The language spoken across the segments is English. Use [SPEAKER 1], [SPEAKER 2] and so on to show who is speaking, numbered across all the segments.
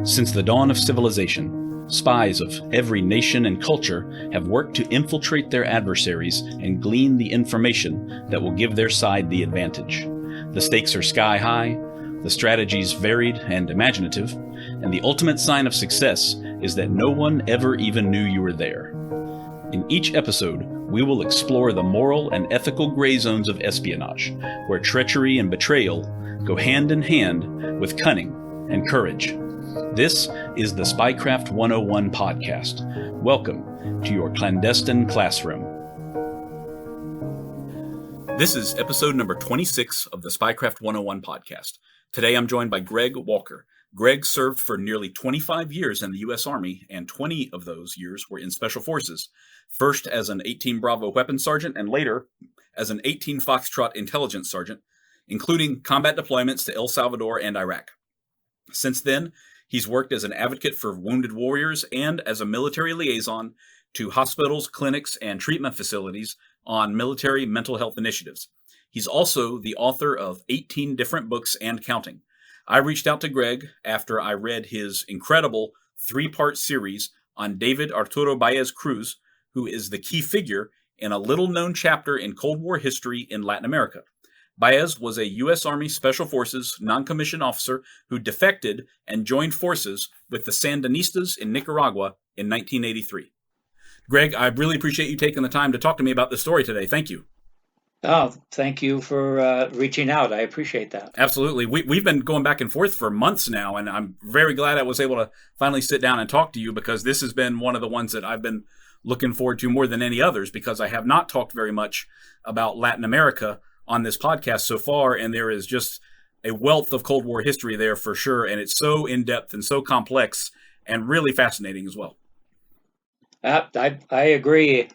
[SPEAKER 1] Since the dawn of civilization, spies of every nation and culture have worked to infiltrate their adversaries and glean the information that will give their side the advantage. The stakes are sky high, the strategies varied and imaginative, and the ultimate sign of success is that no one ever even knew you were there. In each episode, we will explore the moral and ethical gray zones of espionage, where treachery and betrayal go hand in hand with cunning and courage. This is the Spycraft 101 podcast. Welcome to your clandestine classroom. This is episode number 26 of the Spycraft 101 podcast. Today I'm joined by Greg Walker. Greg served for nearly 25 years in the U.S. Army, and 20 of those years were in Special Forces, first as an 18 Bravo weapons sergeant and later as an 18 Foxtrot intelligence sergeant, including combat deployments to El Salvador and Iraq. Since then, he's worked as an advocate for wounded warriors and as a military liaison to hospitals, clinics, and treatment facilities on military mental health initiatives. He's also the author of 18 different books and counting. I reached out to Greg after I read his incredible 3-part series on David Arturo Baez Cruz, who is the key figure in a little-known chapter in Cold War history in Latin America. Baez was a U.S. Army Special Forces non-commissioned officer who defected and joined forces with the Sandinistas in Nicaragua in 1983. Greg, I really appreciate you taking the time to talk to me about this story today. Thank you.
[SPEAKER 2] Oh, thank you for reaching out. I appreciate that.
[SPEAKER 1] Absolutely. We've been going back and forth for months now, and I'm very glad I was able to finally sit down and talk to you, because this has been one of the ones that I've been looking forward to more than any others, because I have not talked very much about Latin America on this podcast so far, and there is just a wealth of Cold War history there for sure, and it's so in-depth and so complex and really fascinating as well.
[SPEAKER 2] I agree.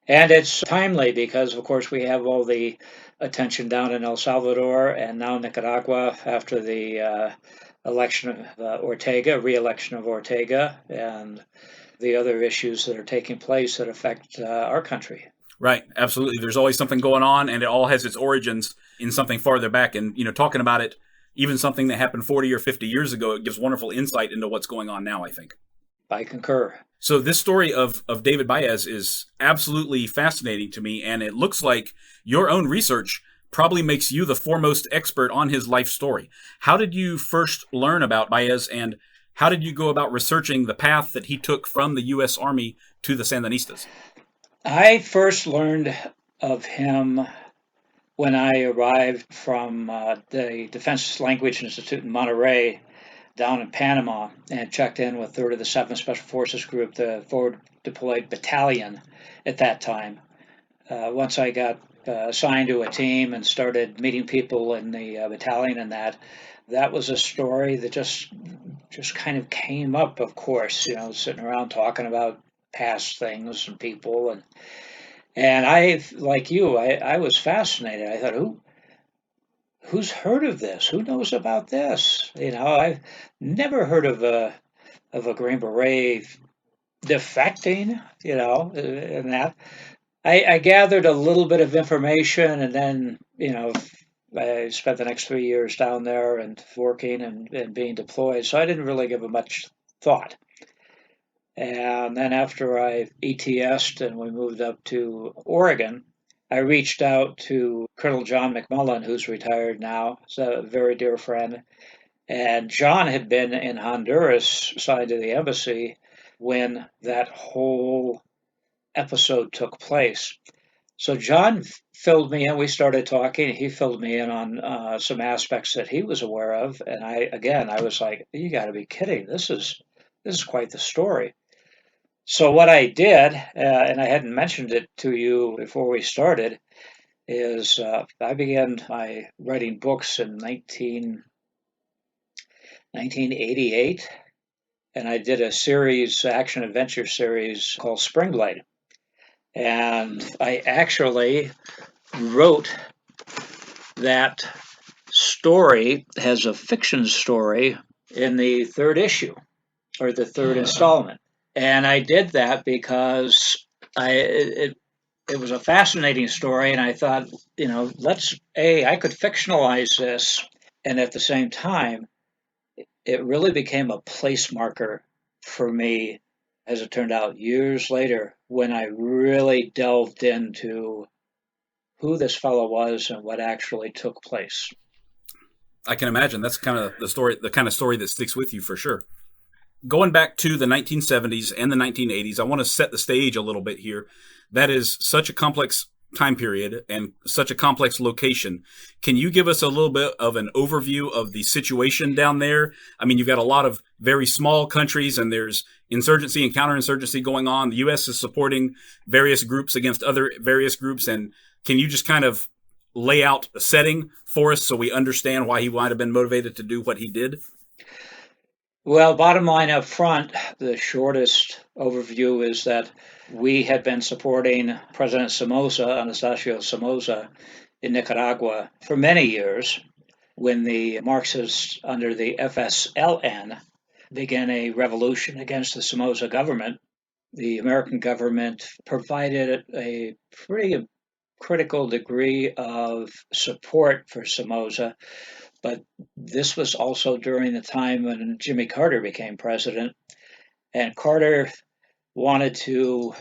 [SPEAKER 2] And it's timely because, of course, we have all the attention down in El Salvador and now Nicaragua after the election of Ortega, re-election of Ortega, and the other issues that are taking place that affect our country.
[SPEAKER 1] Right. Absolutely. There's always something going on, and it all has its origins in something farther back. And, talking about it, even something that happened 40 or 50 years ago, it gives wonderful insight into what's going on now, I think.
[SPEAKER 2] I concur.
[SPEAKER 1] So this story of David Baez is absolutely fascinating to me, and it looks like your own research probably makes you the foremost expert on his life story. How did you first learn about Baez, and how did you go about researching the path that he took from the U.S. Army to the Sandinistas?
[SPEAKER 2] I first learned of him when I arrived from the Defense Language Institute in Monterrey down in Panama and checked in with 3rd of the 7th Special Forces Group, the forward deployed battalion at that time. Once I got assigned to a team and started meeting people in the battalion, and that was a story that just kind of came up, of course, sitting around talking about past things and people. And I, like you, I was fascinated. I thought, who's heard of this? Who knows about this? I've never heard of a Green Beret defecting, and that. I gathered a little bit of information, and then, I spent the next 3 years down there and working and being deployed, so I didn't really give it much thought. And then after I ETS'd and we moved up to Oregon, I reached out to Colonel John McMullen, who's retired now. He's a very dear friend. And John had been in Honduras, assigned to the embassy, when that whole episode took place. So John filled me in. We started talking. He filled me in on some aspects that he was aware of. And I was like, you got to be kidding. This is quite the story. So what I did, and I hadn't mentioned it to you before we started, is I began my writing books in 1988, and I did a series, action-adventure series called Springblade. And I actually wrote that story as a fiction story in the 3rd issue, or the 3rd installment. And I did that because it was a fascinating story, and I thought, I could fictionalize this, and at the same time, it really became a place marker for me, as it turned out, years later, when I really delved into who this fellow was and what actually took place.
[SPEAKER 1] I can imagine that's kind of the kind of story that sticks with you for sure. Going back to the 1970s and the 1980s, I want to set the stage a little bit here. That is such a complex time period and such a complex location. Can you give us a little bit of an overview of the situation down there? I mean, you've got a lot of very small countries and there's insurgency and counterinsurgency going on. The U.S. is supporting various groups against other various groups. And can you just kind of lay out the setting for us so we understand why he might have been motivated to do what he did?
[SPEAKER 2] Well, bottom line up front, the shortest overview is that we had been supporting President Somoza, Anastasio Somoza, in Nicaragua for many years when the Marxists under the FSLN began a revolution against the Somoza government. The American government provided a pretty critical degree of support for Somoza, but this was also during the time when Jimmy Carter became president, and Carter wanted to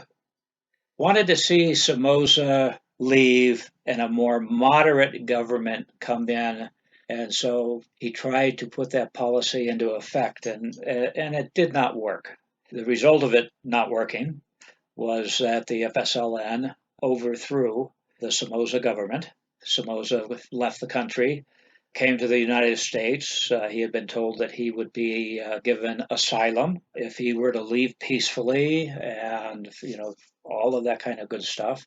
[SPEAKER 2] see Somoza leave and a more moderate government come in, and so he tried to put that policy into effect, and it did not work. The result of it not working was that the FSLN overthrew the Somoza government. Somoza left the country, came to the United States. He had been told that he would be given asylum if he were to leave peacefully and, all of that kind of good stuff.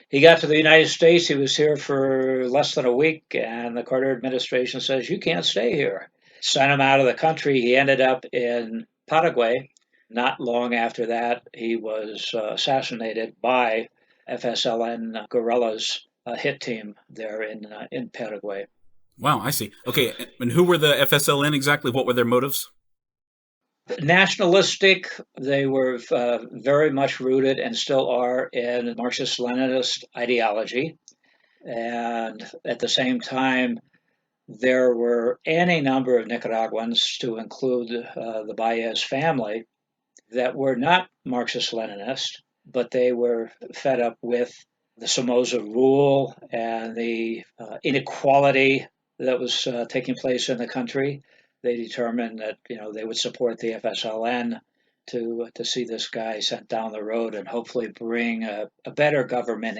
[SPEAKER 2] He got to the United States. He was here for less than a week, and the Carter administration says, you can't stay here. Sent him out of the country. He ended up in Paraguay. Not long after that, he was assassinated by FSLN guerrillas, a hit team there in Paraguay.
[SPEAKER 1] Wow, I see. Okay, and who were the FSLN exactly? What were their motives?
[SPEAKER 2] Nationalistic. They were very much rooted and still are in Marxist-Leninist ideology. And at the same time, there were any number of Nicaraguans, to include the Baez family, that were not Marxist-Leninist, but they were fed up with the Somoza rule and the inequality that was taking place in the country. They determined that they would support the FSLN to see this guy sent down the road and hopefully bring a better government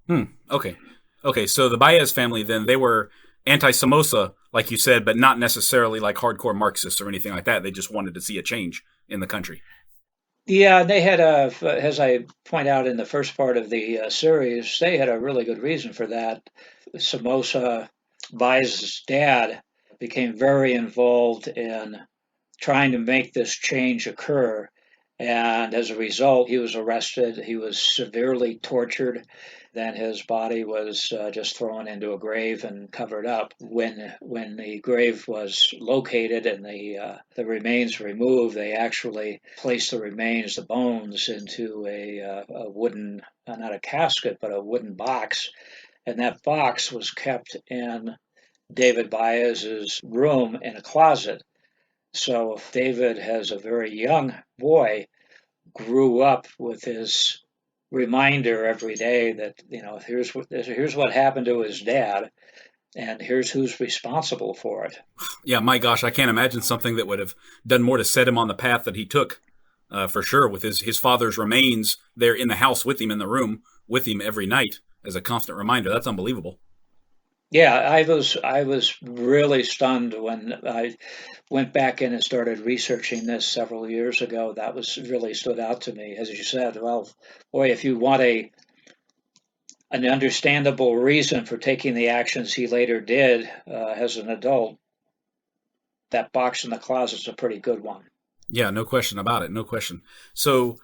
[SPEAKER 2] in.
[SPEAKER 1] Okay. So the Baez family, then, they were anti-Somoza, like you said, but not necessarily like hardcore Marxists or anything like that. They just wanted to see a change in the country.
[SPEAKER 2] Yeah, they had as I point out in the first part of the series, they had a really good reason for that. Somoza, Baez's dad, became very involved in trying to make this change occur. And as a result, he was arrested. He was severely tortured. Then his body was just thrown into a grave and covered up. When the grave was located and the remains removed, they actually placed the remains, the bones, into a wooden, not a casket, but a wooden box. And that box was kept in David Baez's room in a closet. So David, as a very young boy, grew up with his reminder every day that here's what happened to his dad, and here's who's responsible for it.
[SPEAKER 1] Yeah, my gosh, I can't imagine something that would have done more to set him on the path that he took, for sure, with his father's remains there in the house with him, in the room with him every night as a constant reminder. That's unbelievable.
[SPEAKER 2] Yeah, I was really stunned when I went back in and started researching this several years ago. That was really stood out to me. As you said, well, boy, if you want an understandable reason for taking the actions he later did as an adult, that box in the closet is a pretty good one.
[SPEAKER 1] Yeah, no question about it. No question. So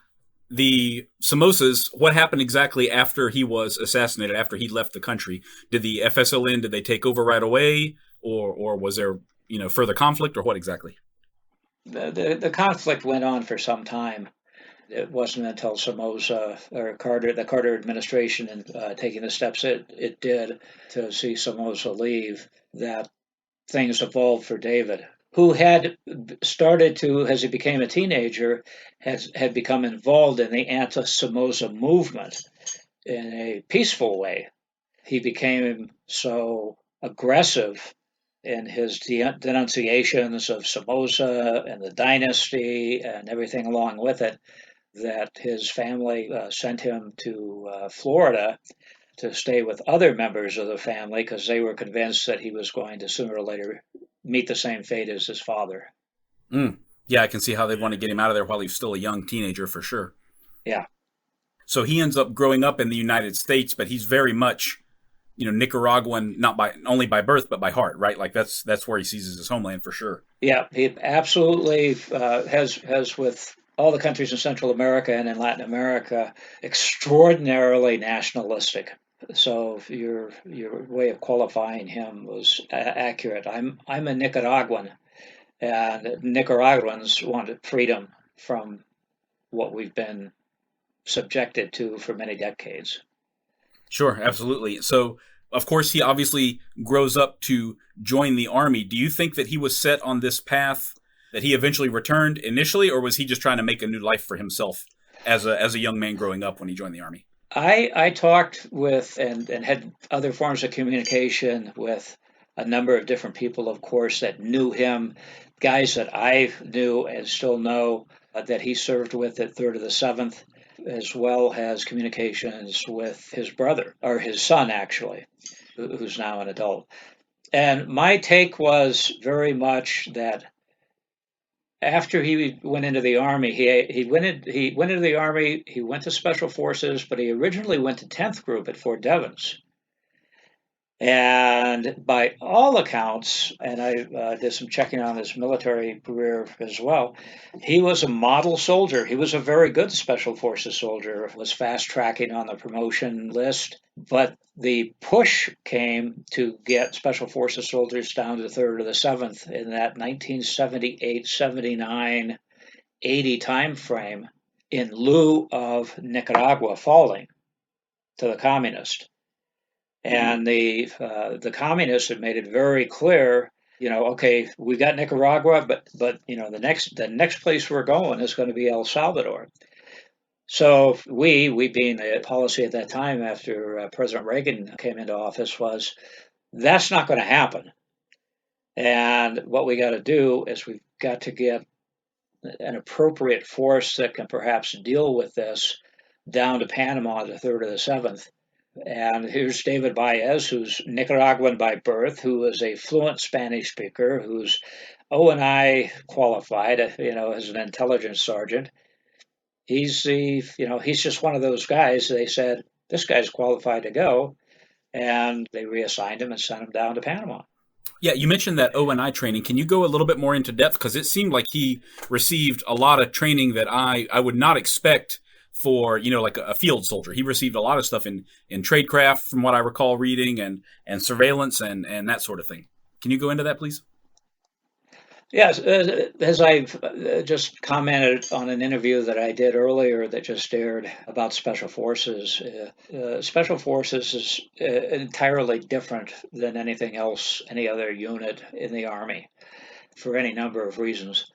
[SPEAKER 1] the Somozas, what happened exactly after he was assassinated, after he left the country? Did the FSLN, did they take over right away, or was there further conflict, or what exactly?
[SPEAKER 2] The conflict went on for some time. It wasn't until Somoza or the Carter administration, and taking the steps it did to see Somoza leave, that things evolved for David. who had started to, as he became a teenager, had become involved in the anti-Somoza movement in a peaceful way. He became so aggressive in his denunciations of Somoza and the dynasty and everything along with it that his family sent him to Florida to stay with other members of the family because they were convinced that he was going to sooner or later meet the same fate as his father.
[SPEAKER 1] Yeah, I can see how they'd want to get him out of there while he's still a young teenager for sure.
[SPEAKER 2] Yeah.
[SPEAKER 1] So he ends up growing up in the United States, but he's very much, Nicaraguan, not only by birth, but by heart, right? Like that's where he sees as his homeland for sure.
[SPEAKER 2] Yeah, he absolutely has with all the countries in Central America and in Latin America, extraordinarily nationalistic. So your way of qualifying him was accurate. I'm a Nicaraguan, and Nicaraguans wanted freedom from what we've been subjected to for many decades.
[SPEAKER 1] Sure, absolutely. So, of course, he obviously grows up to join the army. Do you think that he was set on this path that he eventually returned initially, or was he just trying to make a new life for himself as a young man growing up when he joined the army?
[SPEAKER 2] I talked with and had other forms of communication with a number of different people, of course, that knew him, guys that I knew and still know that he served with at 3rd of the 7th, as well as communications with his brother, or his son, actually, who's now an adult. And my take was very much that after he went into the army, he went into the army. He went to special forces, but he originally went to 10th Group at Fort Devens. And by all accounts, and I did some checking on his military career as well, he was a model soldier. He was a very good special forces soldier, was fast tracking on the promotion list. But the push came to get special forces soldiers down to the 3rd or the 7th in that 1978, 79, 80 time frame in lieu of Nicaragua falling to the communists. And the communists had made it very clear, okay, we got Nicaragua, but the next place we're going is going to be El Salvador. So we being the policy at that time after President Reagan came into office was that's not going to happen. And what we got to do is we've got to get an appropriate force that can perhaps deal with this down to Panama, the 3rd or the 7th. And here's David Baez, who's Nicaraguan by birth, who is a fluent Spanish speaker, who's O&I qualified, as an intelligence sergeant. He's he's just one of those guys. They said, this guy's qualified to go, and they reassigned him and sent him down to Panama.
[SPEAKER 1] Yeah, you mentioned that O&I training. Can you go a little bit more into depth? Because it seemed like he received a lot of training that I would not expect for, like a field soldier. He received a lot of stuff in tradecraft, from what I recall reading, and surveillance and that sort of thing. Can you go into that, please?
[SPEAKER 2] Yes, as I've just commented on an interview that I did earlier that just aired about Special Forces, Special Forces is entirely different than anything else, any other unit in the Army, for any number of reasons.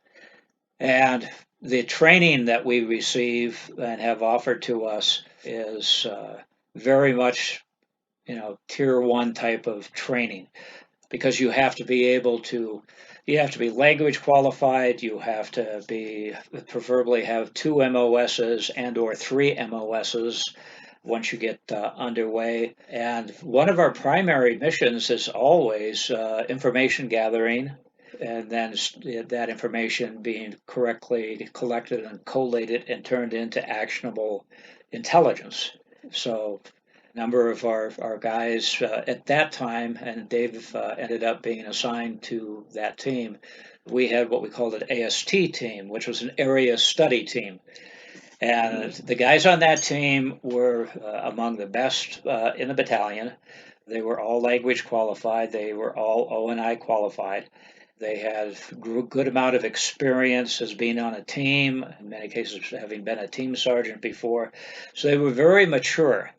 [SPEAKER 2] And the training that we receive and have offered to us is very much, tier 1 type of training, because you have to be language qualified. You have to preferably have 2 MOSs and or 3 MOSs once you get underway. And one of our primary missions is always information gathering, and then that information being correctly collected and collated and turned into actionable intelligence. So a number of our guys at that time, and Dave ended up being assigned to that team, we had what we called an AST team, which was an area study team. And the guys on that team were among the best in the battalion. They were all language qualified. They were all O&I qualified. They had a good amount of experience as being on a team, in many cases having been a team sergeant before. So they were very mature.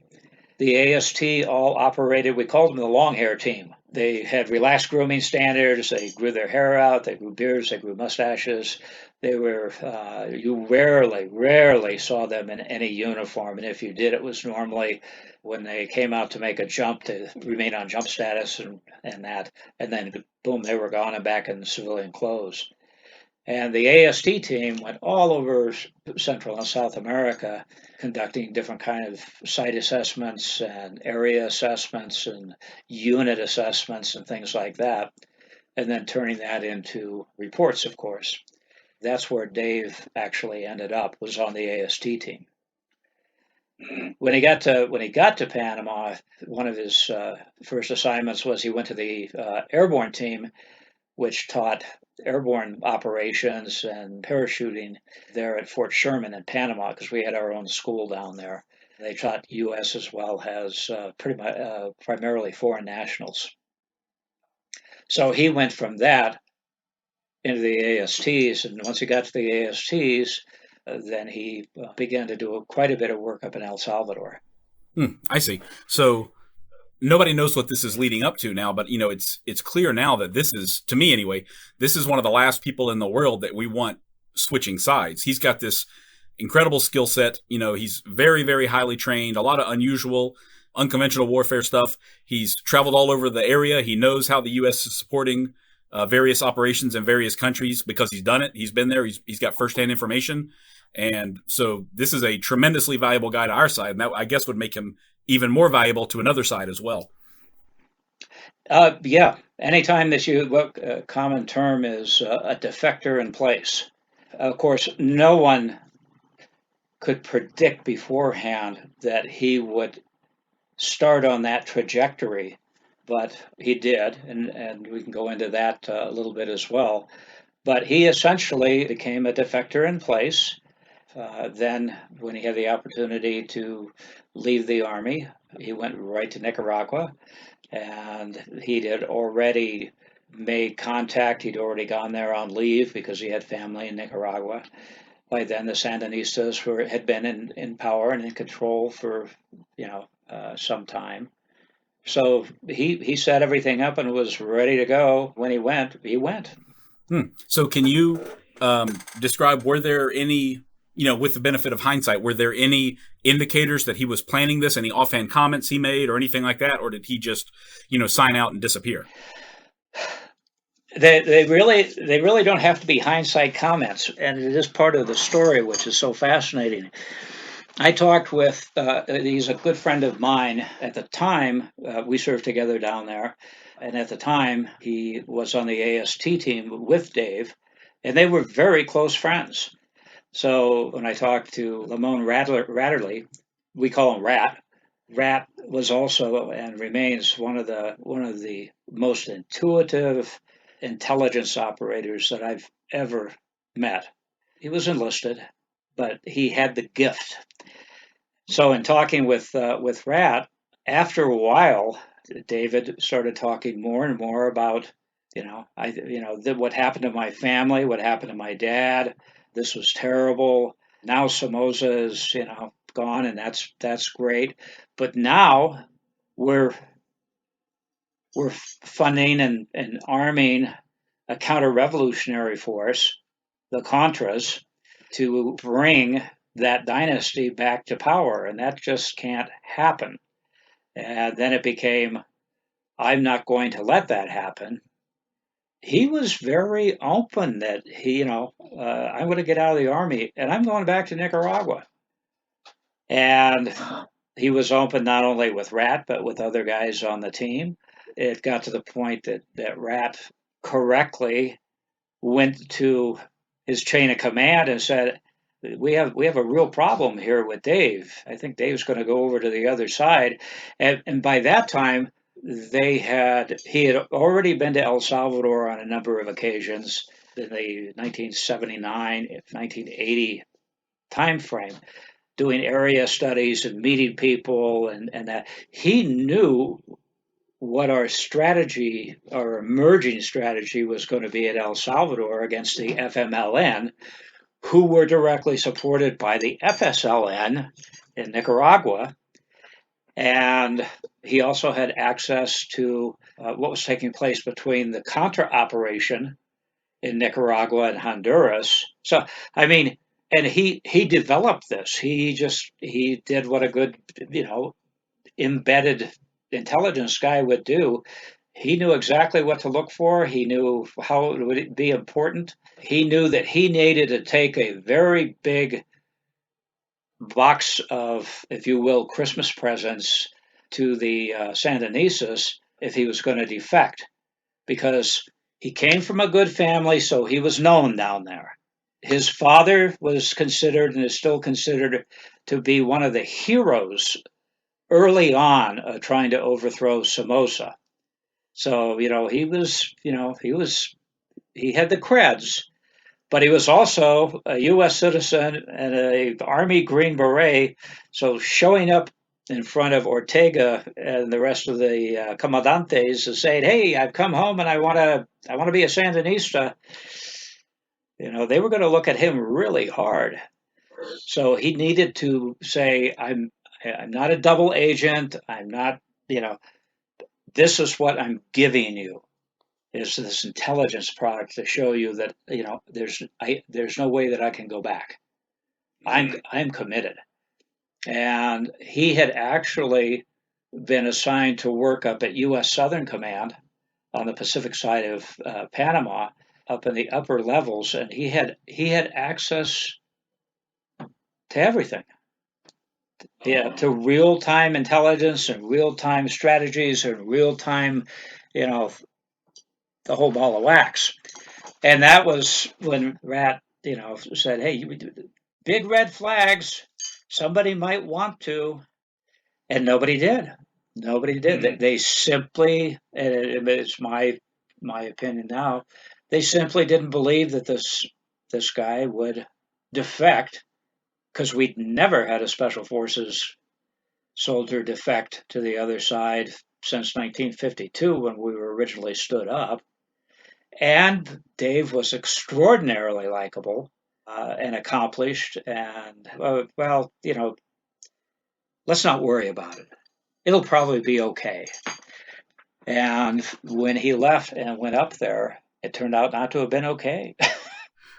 [SPEAKER 2] The AST all operated, we called them the Longhair team. They had relaxed grooming standards. They grew their hair out. They grew beards. They grew mustaches. They were, you rarely saw them in any uniform. And if you did, it was normally when they came out to make a jump to remain on jump status and that. And then, boom, they were gone and back in civilian clothes. And the AST team went all over Central and South America, conducting different kind of site assessments and area assessments and unit assessments and things like that, and then turning that into reports, of course. That's where Dave actually ended up, was on the AST team. When he got to Panama, one of his first assignments was he went to the airborne team, which taught airborne operations and parachuting there at Fort Sherman in Panama, because we had our own school down there. They taught U.S. as well as primarily foreign nationals. So he went from that into the ASTs, and once he got to the ASTs, then he began to do quite a bit of work up in El Salvador.
[SPEAKER 1] I see. So nobody knows what this is leading up to now, but it's clear now that this is, to me anyway, this is one of the last people in the world that we want switching sides. He's got this incredible skill set. He's very, very highly trained, a lot of unusual, unconventional warfare stuff. He's traveled all over the area. He knows how the U.S. is supporting various operations in various countries because he's done it. He's been there. He's got firsthand information. And so this is a tremendously valuable guy to our side. And that, I guess, would make him even more valuable to another side as well.
[SPEAKER 2] Yeah. Anytime that a common term is a defector in place. Of course, no one could predict beforehand that he would start on that trajectory, but he did, and we can go into that a little bit as well. But he essentially became a defector in place. Then, when he had the opportunity to leave the army, he went right to Nicaragua, and he had already made contact. He'd already gone there on leave because he had family in Nicaragua. By then, the Sandinistas had been in power and in control for some time. So he set everything up and was ready to go. When he went, he went.
[SPEAKER 1] So can you describe, were there any, with the benefit of hindsight, were there any indicators that he was planning this, any offhand comments he made or anything like that? Or did he just, sign out and disappear?
[SPEAKER 2] They really don't have to be hindsight comments. And it is part of the story, which is so fascinating. I talked with, he's a good friend of mine. At the time, we served together down there. And at the time, he was on the AST team with Dave, and they were very close friends. So when I talked to Lamone Ratterley, we call him Rat. Rat was also and remains one of the most intuitive intelligence operators that I've ever met. He was enlisted, but he had the gift. So in talking with Rat, after a while, David started talking more and more about, what happened to my family, what happened to my dad. This was terrible. Now Somoza is, gone, and that's great. But now we're funding and arming a counter-revolutionary force, the Contras, to bring that dynasty back to power, and that just can't happen. And then it became, I'm not going to let that happen. He was very open that I'm going to get out of the army and I'm going back to Nicaragua. And he was open not only with Rat, but with other guys on the team. It got to the point that Rat correctly went to his chain of command and said, we have a real problem here with Dave. I think Dave's going to go over to the other side. And by that time, he had already been to El Salvador on a number of occasions in the 1979, 1980 timeframe, doing area studies and meeting people, and that he knew what our strategy, our emerging strategy, was going to be at El Salvador against the FMLN, who were directly supported by the FSLN in Nicaragua. And he also had access to what was taking place between the Contra operation in Nicaragua and Honduras. So, I mean, and he developed this. He did what a good, embedded intelligence guy would do. He knew exactly what to look for. He knew how it would be important. He knew that he needed to take a very big box of, if you will, Christmas presents to the Sandinistas if he was going to defect, because he came from a good family, so he was known down there. His father was considered and is still considered to be one of the heroes early on trying to overthrow Somoza. So, he had the creds, but he was also a U.S. citizen and an Army Green Beret. So showing up in front of Ortega and the rest of the comandantes and saying, "Hey, I've come home and I want to be a Sandinista," they were going to look at him really hard. So he needed to say, "I'm not a double agent. I'm not, this is what I'm giving you, is this intelligence product to show you that, there's no way that I can go back. I'm committed." And he had actually been assigned to work up at U.S. Southern Command on the Pacific side of Panama, up in the upper levels, and he had access to everything. Yeah, to real-time intelligence and real-time strategies and real-time, the whole ball of wax. And that was when Rat, said, "Hey, big red flags. Somebody might want to," and nobody did. Nobody did. Mm-hmm. They simply, and it's my opinion now, they simply didn't believe that this guy would defect, because we'd never had a special forces soldier defect to the other side since 1952, when we were originally stood up. And Dave was extraordinarily likable and accomplished. And, let's not worry about it. It'll probably be okay. And when he left and went up there, it turned out not to have been okay.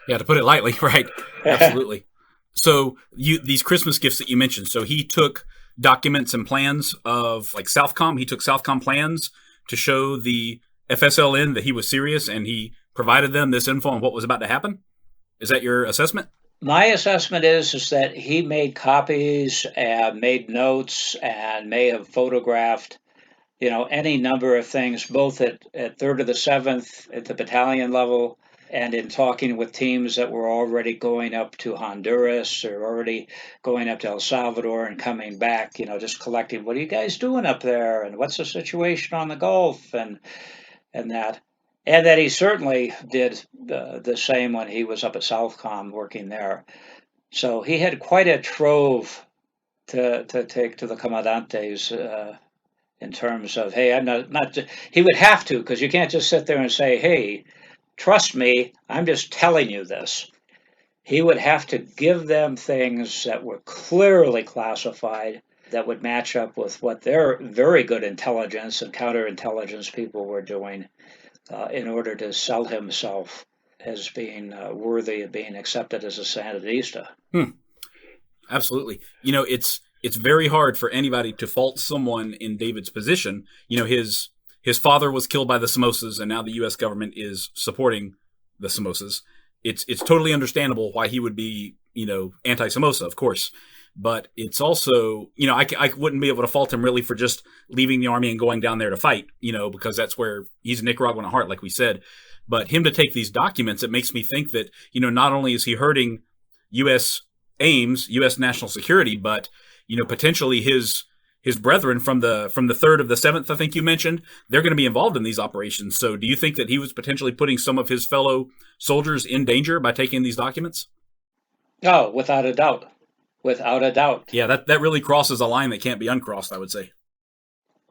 [SPEAKER 1] Yeah, to put it lightly, right? Absolutely. So these Christmas gifts that you mentioned, so he took documents and plans of like Southcom. He took Southcom plans to show the FSLN that he was serious, and he provided them this info on what was about to happen. Is that your assessment?
[SPEAKER 2] My assessment is that he made copies and made notes and may have photographed, any number of things, both at 3rd to the 7th at the battalion level, and in talking with teams that were already going up to Honduras or already going up to El Salvador and coming back, just collecting, what are you guys doing up there? And what's the situation on the Gulf? And that. And that he certainly did the same when he was up at Southcom working there. So he had quite a trove to take to the commandantes in terms of, hey, I'm not he would have to, because you can't just sit there and say, hey, trust me, I'm just telling you this. He would have to give them things that were clearly classified, that would match up with what their very good intelligence and counterintelligence people were doing, in order to sell himself as being worthy of being accepted as a Sandinista.
[SPEAKER 1] Absolutely. It's very hard for anybody to fault someone in David's position. His father was killed by the Somozas, and now the U.S. government is supporting the Somozas. It's totally understandable why he would be, anti-Somoza, of course. But it's also, I wouldn't be able to fault him really for just leaving the army and going down there to fight, because that's where he's a Nicaraguan at heart, like we said. But him to take these documents, it makes me think that, not only is he hurting U.S. aims, U.S. national security, but, potentially his brethren from the 3rd of the 7th, I think you mentioned, they're going to be involved in these operations. So do you think that he was potentially putting some of his fellow soldiers in danger by taking these documents?
[SPEAKER 2] Oh, without a doubt. Without a doubt.
[SPEAKER 1] Yeah, that really crosses a line that can't be uncrossed, I would say.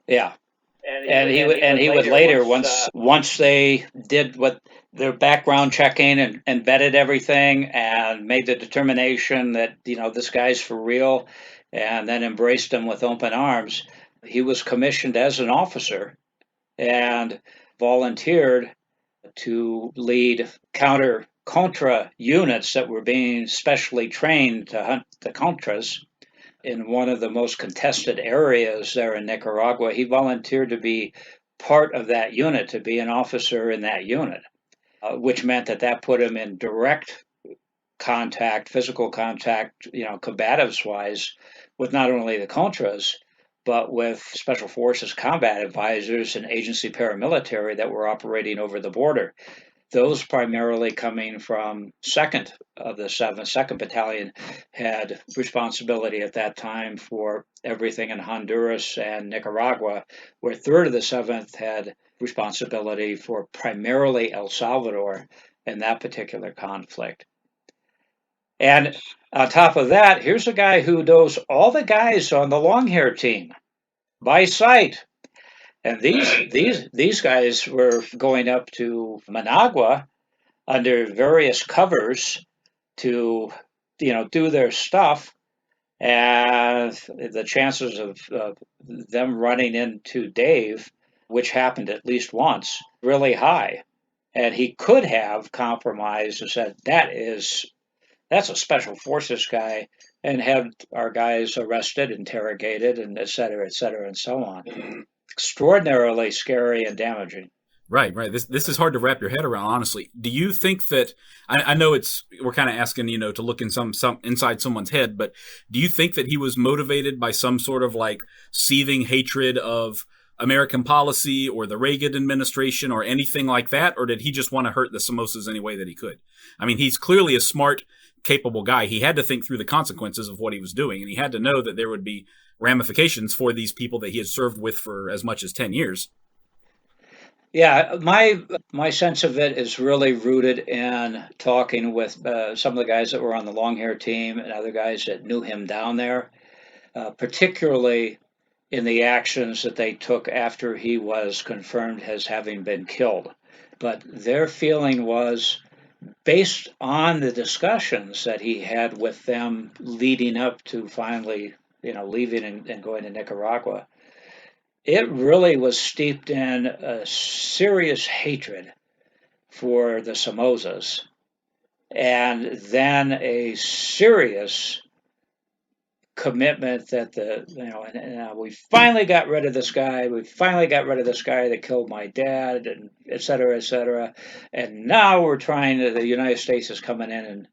[SPEAKER 2] Yeah. And he would later, once they did what their background checking and vetted everything and made the determination that, this guy's for real, and then embraced him with open arms, he was commissioned as an officer and volunteered to lead counter-contra units that were being specially trained to hunt the contras in one of the most contested areas there in Nicaragua. He volunteered to be part of that unit, to be an officer in that unit, which meant that put him in direct contact, physical contact, combatives-wise, with not only the Contras, but with Special Forces combat advisors and agency paramilitary that were operating over the border. Those primarily coming from 2nd of the 7th. 2nd Battalion had responsibility at that time for everything in Honduras and Nicaragua, where 3rd of the 7th had responsibility for primarily El Salvador in that particular conflict. And on top of that, here's a guy who knows all the guys on the Longhair team by sight. And these guys were going up to Managua under various covers to, do their stuff, and the chances of them running into Dave, which happened at least once, really high. And he could have compromised and said, that's a Special Forces guy, and had our guys arrested, interrogated, and et cetera, and so on. Extraordinarily scary and damaging.
[SPEAKER 1] Right. This is hard to wrap your head around, honestly. Do you think that, I know we're kind of asking, to look in some inside someone's head, but do you think that he was motivated by some sort of like seething hatred of American policy or the Reagan administration or anything like that? Or did he just want to hurt the Somozas any way that he could? I mean, he's clearly a smart, capable guy. He had to think through the consequences of what he was doing, and he had to know that there would be ramifications for these people that he had served with for as much as 10 years.
[SPEAKER 2] Yeah, my sense of it is really rooted in talking with some of the guys that were on the Longhair team and other guys that knew him down there, particularly in the actions that they took after he was confirmed as having been killed. But their feeling was, based on the discussions that he had with them leading up to finally leaving and going to Nicaragua, it really was steeped in a serious hatred for the Somozas, and then a serious commitment that we finally got rid of this guy. We finally got rid of this guy that killed my dad, and et cetera, et cetera. And now the United States is coming in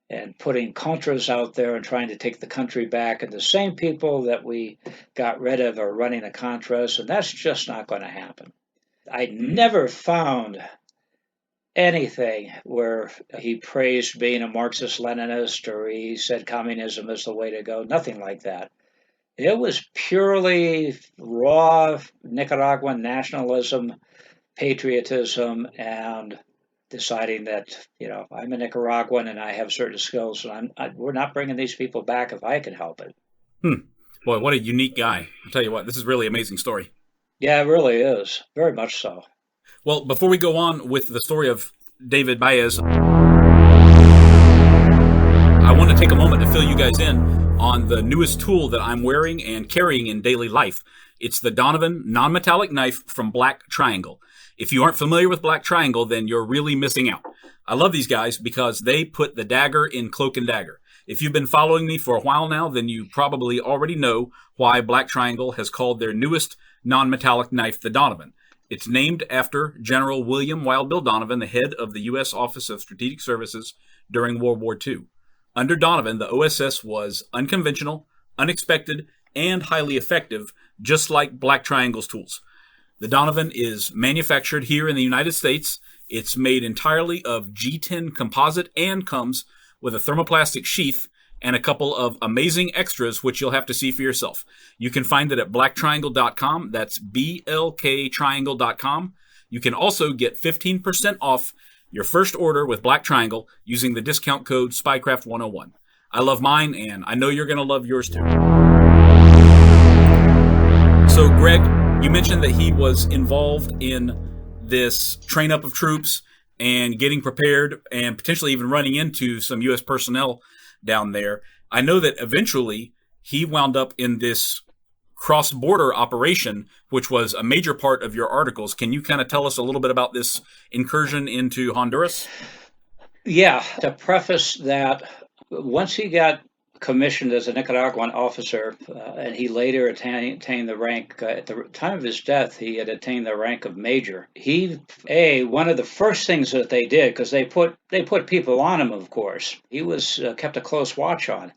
[SPEAKER 2] and putting Contras out there and trying to take the country back. And the same people that we got rid of are running the Contras, and that's just not going to happen. I never found anything where he praised being a Marxist-Leninist or he said communism is the way to go. Nothing like that. It was purely raw Nicaraguan nationalism, patriotism, and deciding that, I'm a Nicaraguan and I have certain skills, and we're not bringing these people back if I can help it.
[SPEAKER 1] Boy, what a unique guy. I'll tell you what, this is really an amazing story.
[SPEAKER 2] Yeah, it really is. Very much so.
[SPEAKER 1] Well, before we go on with the story of David Baez, I want to take a moment to fill you guys in on the newest tool that I'm wearing and carrying in daily life. It's the Donovan non-metallic knife from Black Triangle. If you aren't familiar with Black Triangle, then you're really missing out. I love these guys because they put the dagger in Cloak and Dagger. If you've been following me for a while now, then you probably already know why Black Triangle has called their newest non-metallic knife the Donovan. It's named after General William Wild Bill Donovan, the head of the U.S. Office of Strategic Services during World War II. Under Donovan, the OSS was unconventional, unexpected, and highly effective, just like Black Triangle's tools. The Donovan is manufactured here in the United States. It's made entirely of G10 composite and comes with a thermoplastic sheath and a couple of amazing extras, which you'll have to see for yourself. You can find it at blacktriangle.com. That's blktriangle.com. You can also get 15% off your first order with Black Triangle using the discount code Spycraft101. I love mine, and I know you're going to love yours too. So, Greg, You mentioned that he was involved in this train up of troops and getting prepared and potentially even running into some U.S. personnel down there. I know that eventually he wound up in this cross-border operation, which was a major part of your articles. Can you kind of tell us a little bit about this incursion into Honduras?
[SPEAKER 2] Yeah, to preface that, once he got commissioned as a Nicaraguan officer, and he later attained the rank, at the time of his death, he had attained the rank of major. One of the first things that they did, because they put people on him, of course, he was kept a close watch on.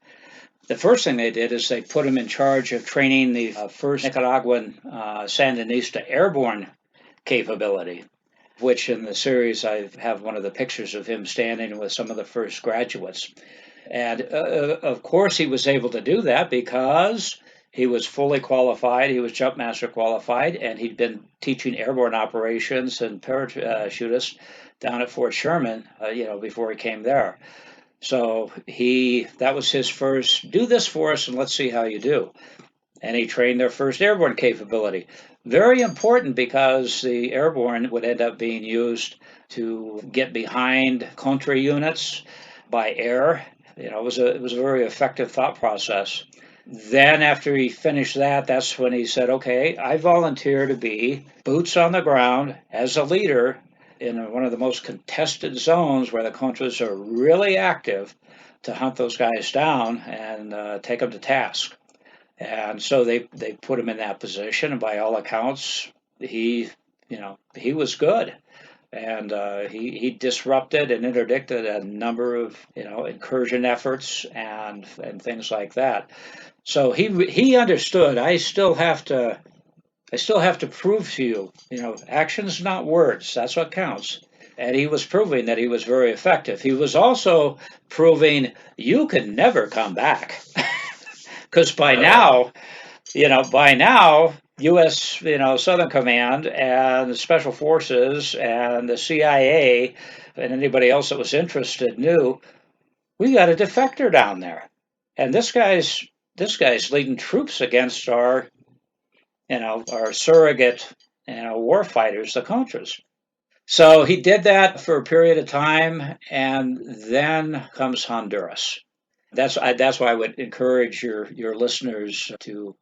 [SPEAKER 2] The first thing they did is they put him in charge of training the first Nicaraguan Sandinista airborne capability, which in the series I have one of the pictures of him standing with some of the first graduates. And of course he was able to do that because he was fully qualified, he was jumpmaster qualified, and he'd been teaching airborne operations and parachutists down at Fort Sherman, before he came there. So that was his first, do this for us and let's see how you do. And he trained their first airborne capability. Very important because the airborne would end up being used to get behind contra units by air. It was a very effective thought process. Then after he finished that, that's when he said, okay, I volunteer to be boots on the ground as a leader in one of the most contested zones where the Contras are really active, to hunt those guys down and take them to task. And so they put him in that position, and by all accounts, he was good. And he disrupted and interdicted a number of incursion efforts and things like that. So he understood. I still have to prove to you, actions, not words. That's what counts. And he was proving that he was very effective. He was also proving you can never come back, because by now, U.S. Southern Command and the Special Forces and the CIA and anybody else that was interested knew we got a defector down there, and this guy's leading troops against our surrogate war fighters, the Contras. So he did that for a period of time, and then comes Honduras. That's why I would encourage your listeners to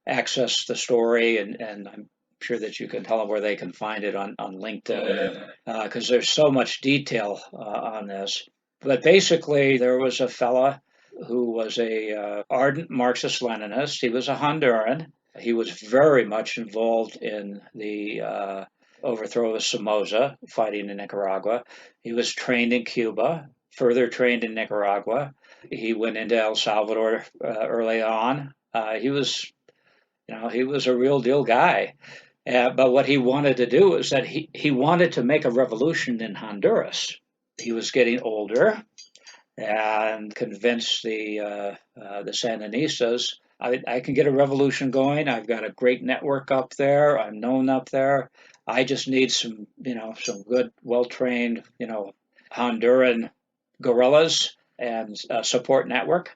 [SPEAKER 2] access the story, and I'm sure that you can tell them where they can find it on LinkedIn, because there's so much detail on this. But basically, there was a fella who was a ardent Marxist-Leninist. He was a Honduran. He was very much involved in the overthrow of Somoza, fighting in Nicaragua. He was trained in Cuba, further trained in Nicaragua. He went into El Salvador early on. He was a real deal guy. But what he wanted to do is that he wanted to make a revolution in Honduras. He was getting older and convinced the Sandinistas, I can get a revolution going. I've got a great network up there. I'm known up there. I just need some good, well-trained, Honduran guerrillas and a support network.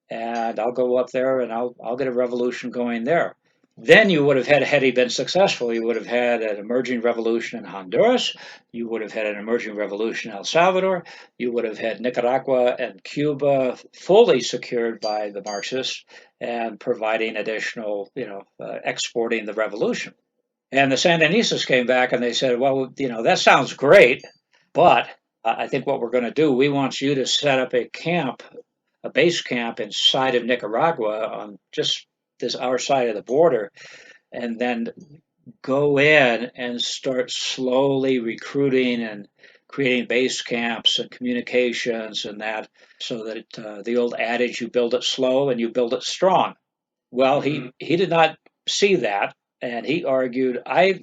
[SPEAKER 2] And I'll go up there and I'll get a revolution going there. Then you would have had he been successful, you would have had an emerging revolution in Honduras. You would have had an emerging revolution in El Salvador. You would have had Nicaragua and Cuba fully secured by the Marxists and providing additional, exporting the revolution. And the Sandinistas came back and they said, well, that sounds great, but I think what we're going to do, we want you to set up a base camp inside of Nicaragua on just our side of the border, and then go in and start slowly recruiting and creating base camps and communications and that, so that the old adage, you build it slow and you build it strong. Well, he did not see that, and he argued, I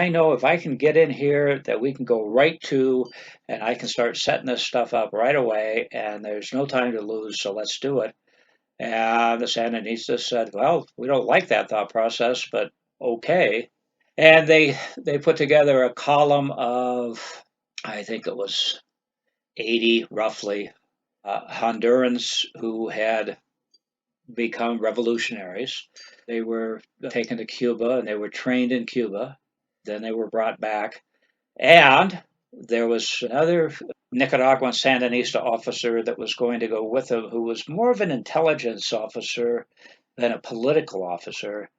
[SPEAKER 2] know if I can get in here that we can go right to, and I can start setting this stuff up right away, and there's no time to lose, so let's do it. And the Sandinistas said, well, we don't like that thought process, but okay. And they put together a column of, I think it was 80 roughly, Hondurans who had become revolutionaries. They were taken to Cuba and they were trained in Cuba. Then they were brought back. And there was another Nicaraguan Sandinista officer that was going to go with him who was more of an intelligence officer than a political officer.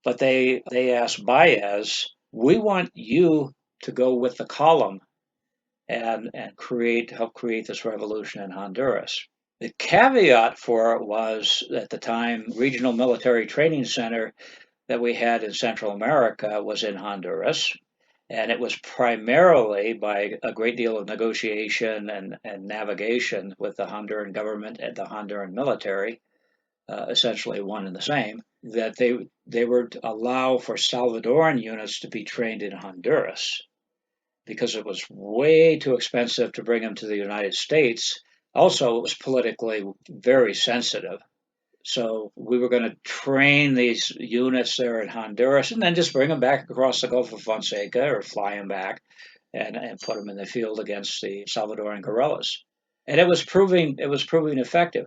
[SPEAKER 2] But they asked Baez, we want you to go with the column and help create this revolution in Honduras. The caveat for it was at the time regional military training center that we had in Central America was in Honduras. And it was primarily by a great deal of negotiation and navigation with the Honduran government and the Honduran military, essentially one and the same, that they would allow for Salvadoran units to be trained in Honduras because it was way too expensive to bring them to the United States. Also, it was politically very sensitive. So we were going to train these units there in Honduras and then just bring them back across the Gulf of Fonseca or fly them back and put them in the field against the Salvadoran guerrillas. And it was proving effective.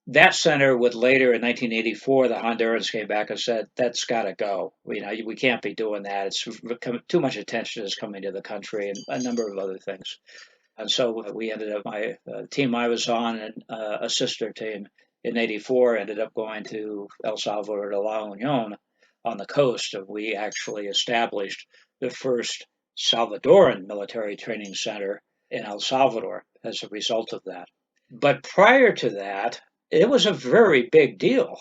[SPEAKER 2] That center would later in 1984, the Hondurans came back and said, that's got to go. We can't be doing that. It's too much attention is coming to the country and a number of other things. And so we ended up, my team I was on and a sister team in 84 ended up going to El Salvador to La Union on the coast. And we actually established the first Salvadoran military training center in El Salvador as a result of that. But prior to that, it was a very big deal.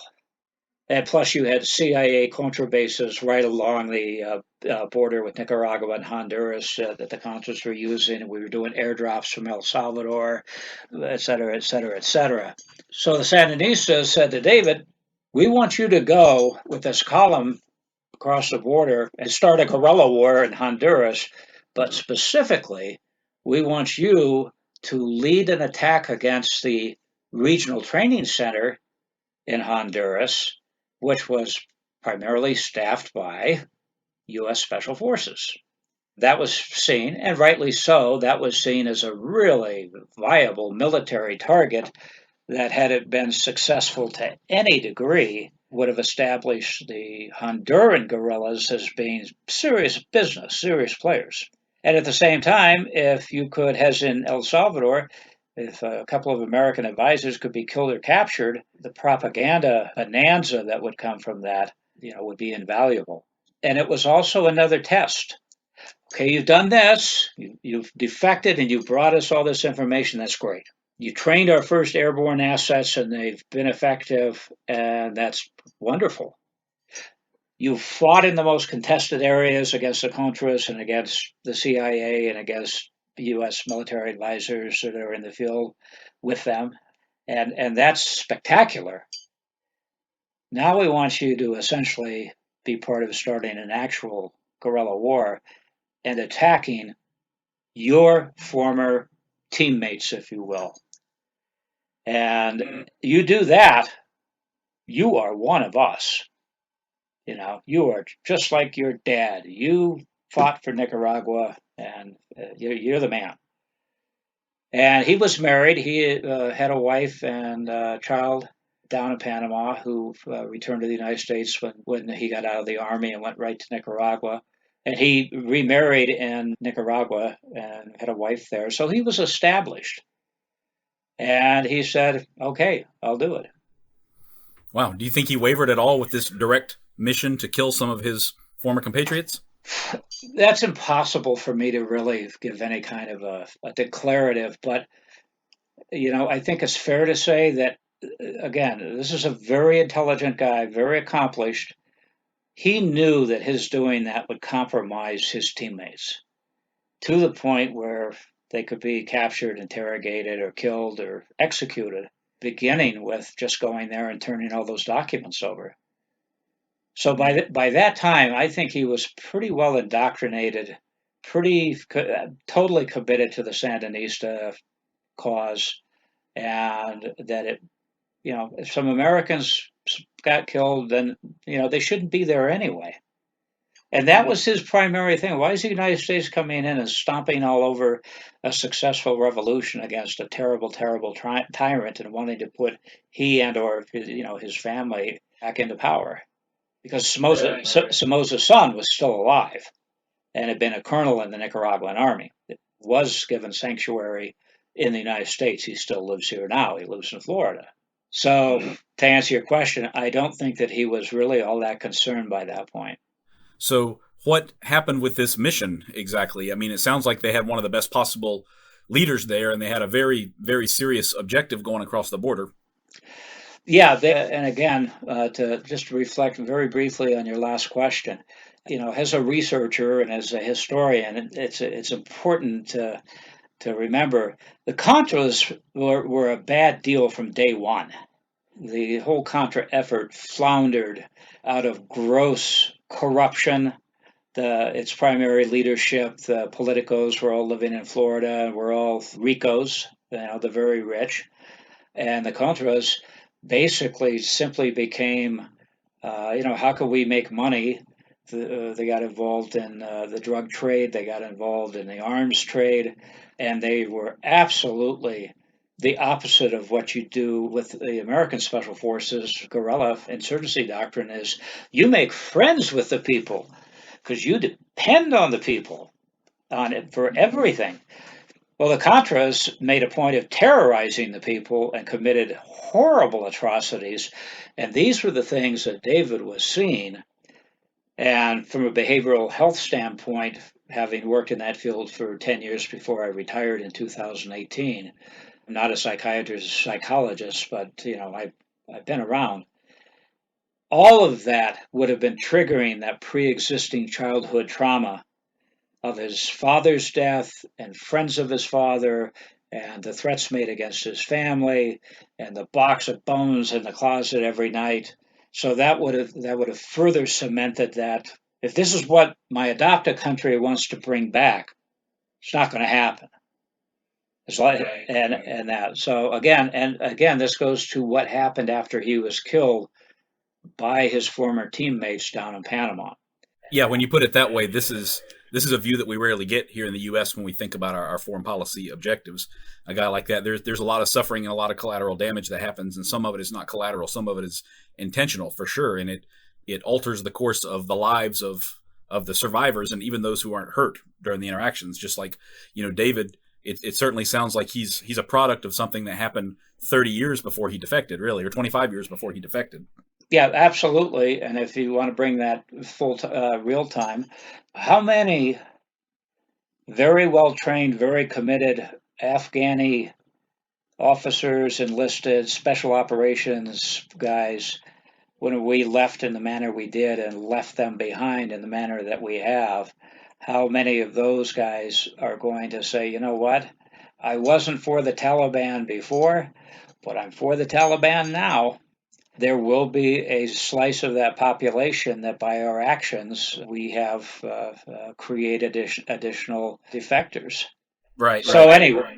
[SPEAKER 2] And plus, you had CIA Contra bases right along the border with Nicaragua and Honduras that the Contras were using. And we were doing airdrops from El Salvador, et cetera, et cetera, et cetera. So the Sandinistas said to David, we want you to go with this column across the border and start a guerrilla war in Honduras. But specifically, we want you to lead an attack against the regional training center in Honduras, which was primarily staffed by U.S. Special Forces. That was seen, and rightly so, that was seen as a really viable military target that, had it been successful to any degree, would have established the Honduran guerrillas as being serious business, serious players. And at the same time, if you could, as in El Salvador, if a couple of American advisors could be killed or captured, the propaganda bonanza that would come from that, would be invaluable. And it was also another test. Okay, you've done this, you've defected, and you've brought us all this information. That's great. You trained our first airborne assets, and they've been effective, and that's wonderful. You've fought in the most contested areas against the Contras and against the CIA and against U.S. military advisors that are in the field with them, and that's spectacular. Now we want you to essentially be part of starting an actual guerrilla war and attacking your former teammates, if you will. And you do that, you are one of us. You are just like your dad. You fought for Nicaragua, and you're the man. And he was married. He had a wife and a child down in Panama who returned to the United States when he got out of the Army and went right to Nicaragua. And he remarried in Nicaragua and had a wife there. So he was established. And he said, okay, I'll do it.
[SPEAKER 1] Wow. Do you think he wavered at all with this direct mission to kill some of his former compatriots?
[SPEAKER 2] That's impossible for me to really give any kind of a declarative, but I think it's fair to say that, again, this is a very intelligent guy, very accomplished. He knew that his doing that would compromise his teammates to the point where they could be captured, interrogated, or killed, or executed, beginning with just going there and turning all those documents over. So by that time, I think he was pretty well indoctrinated, totally committed to the Sandinista cause, and that if some Americans got killed, then they shouldn't be there anyway. And that was his primary thing. Why is the United States coming in and stomping all over a successful revolution against a terrible, terrible tyrant and wanting to put he and or his family back into power? Because Somoza's son was still alive and had been a colonel in the Nicaraguan army. It was given sanctuary in the United States. He still lives here now. He lives in Florida. So to answer your question, I don't think that he was really all that concerned by that point.
[SPEAKER 1] So what happened with this mission exactly? I mean, it sounds like they had one of the best possible leaders there, and they had a very, very serious objective going across the border.
[SPEAKER 2] Yeah, and again, to just reflect very briefly on your last question, as a researcher and as a historian, it's important to remember the Contras were a bad deal from day one. The whole Contra effort floundered out of gross corruption. Its primary leadership, the politicos, were all living in Florida and were all ricos, the very rich. And the Contras basically simply became, how can we make money? They got involved in the drug trade, they got involved in the arms trade, and they were absolutely the opposite of what you do with the American Special Forces guerrilla insurgency doctrine is you make friends with the people because you depend on the people on it for everything. Well, the Contras made a point of terrorizing the people and committed horrible atrocities, and these were the things that David was seeing. And from a behavioral health standpoint, having worked in that field for 10 years before I retired in 2018, I'm not a psychiatrist, a psychologist, but I've been around. All of that would have been triggering that pre-existing childhood trauma of his father's death and friends of his father and the threats made against his family and the box of bones in the closet every night. So that would have further cemented that if this is what my adopted country wants to bring back, it's not going to happen. It's like and that. So again, this goes to what happened after he was killed by his former teammates down in Panama.
[SPEAKER 1] Yeah, when you put it that way, this is a view that we rarely get here in the U.S. when we think about our foreign policy objectives. A guy like that, there's a lot of suffering and a lot of collateral damage that happens, and some of it is not collateral, some of it is intentional for sure, and it alters the course of the lives of the survivors and even those who aren't hurt during the interactions. Just like David, it certainly sounds like he's a product of something that happened 30 years before he defected, really, or 25 years before he defected.
[SPEAKER 2] Yeah, absolutely. And if you want to bring that full real time, how many very well trained, very committed Afghani officers, enlisted, special operations guys, when we left in the manner we did and left them behind in the manner that we have, how many of those guys are going to say, you know what, I wasn't for the Taliban before, but I'm for the Taliban now? There will be a slice of that population that by our actions we have created additional defectors.
[SPEAKER 1] Right.
[SPEAKER 2] So anyway,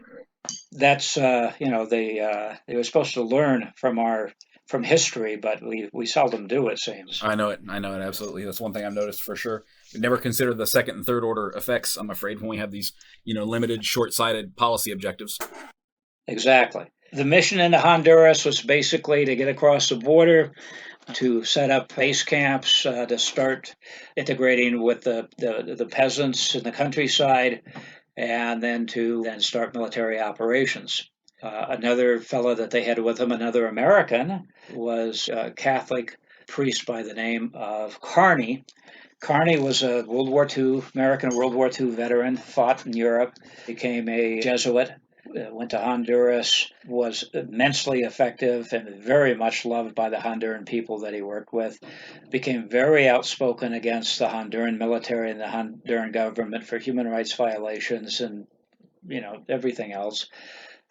[SPEAKER 2] that's they were supposed to learn from history, but we seldom do, it seems.
[SPEAKER 1] I know it absolutely. That's one thing I've noticed for sure. We never consider the second and third order effects, I'm afraid, when we have these limited, short-sighted policy objectives.
[SPEAKER 2] Exactly. The mission into Honduras was basically to get across the border, to set up base camps, to start integrating with the peasants in the countryside, and then to start military operations. Another fellow that they had with them, another American, was a Catholic priest by the name of Carney. Carney was a American World War II veteran, fought in Europe, became a Jesuit, went to Honduras, was immensely effective and very much loved by the Honduran people that he worked with, became very outspoken against the Honduran military and the Honduran government for human rights violations and everything else.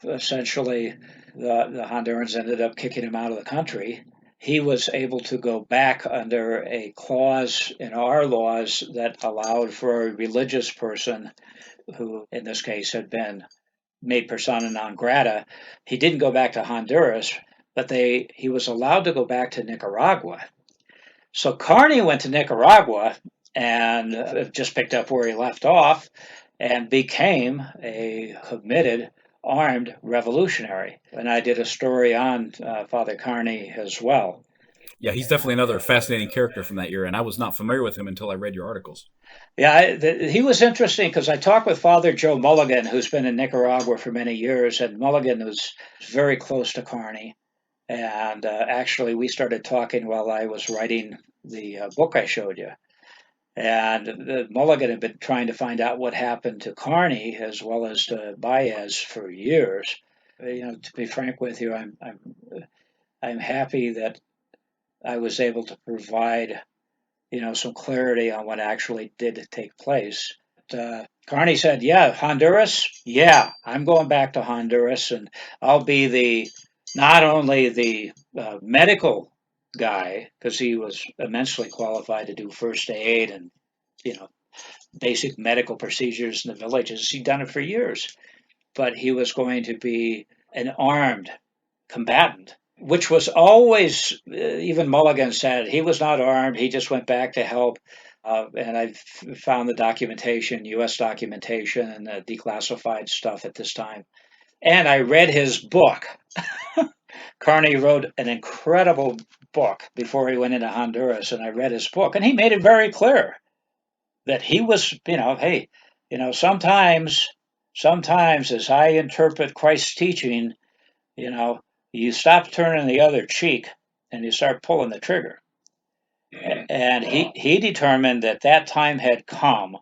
[SPEAKER 2] Essentially, the Hondurans ended up kicking him out of the country. He was able to go back under a clause in our laws that allowed for a religious person who, in this case, had been made persona non grata. He didn't go back to Honduras, but he was allowed to go back to Nicaragua. So Carney went to Nicaragua and just picked up where he left off and became a committed armed revolutionary. And I did a story on Father Carney as well.
[SPEAKER 1] Yeah, he's definitely another fascinating character from that era, and I was not familiar with him until I read your articles.
[SPEAKER 2] Yeah, he was interesting because I talked with Father Joe Mulligan, who's been in Nicaragua for many years, and Mulligan was very close to Carney. And actually, we started talking while I was writing the book I showed you. And Mulligan had been trying to find out what happened to Carney as well as to Baez for years. To be frank with you, I'm happy that I was able to provide some clarity on what actually did take place. Carney said, "Yeah, Honduras. Yeah, I'm going back to Honduras, and I'll be not only the medical guy, because he was immensely qualified to do first aid and basic medical procedures in the villages. He'd done it for years, but he was going to be an armed combatant." Which was always, even Mulligan said, he was not armed. He just went back to help. And I found the documentation, U.S. documentation, and declassified stuff at this time. And I read his book. Carney wrote an incredible book before he went into Honduras, and I read his book. And he made it very clear that he was, hey, sometimes as I interpret Christ's teaching, you stop turning the other cheek and you start pulling the trigger. And he determined that time had come,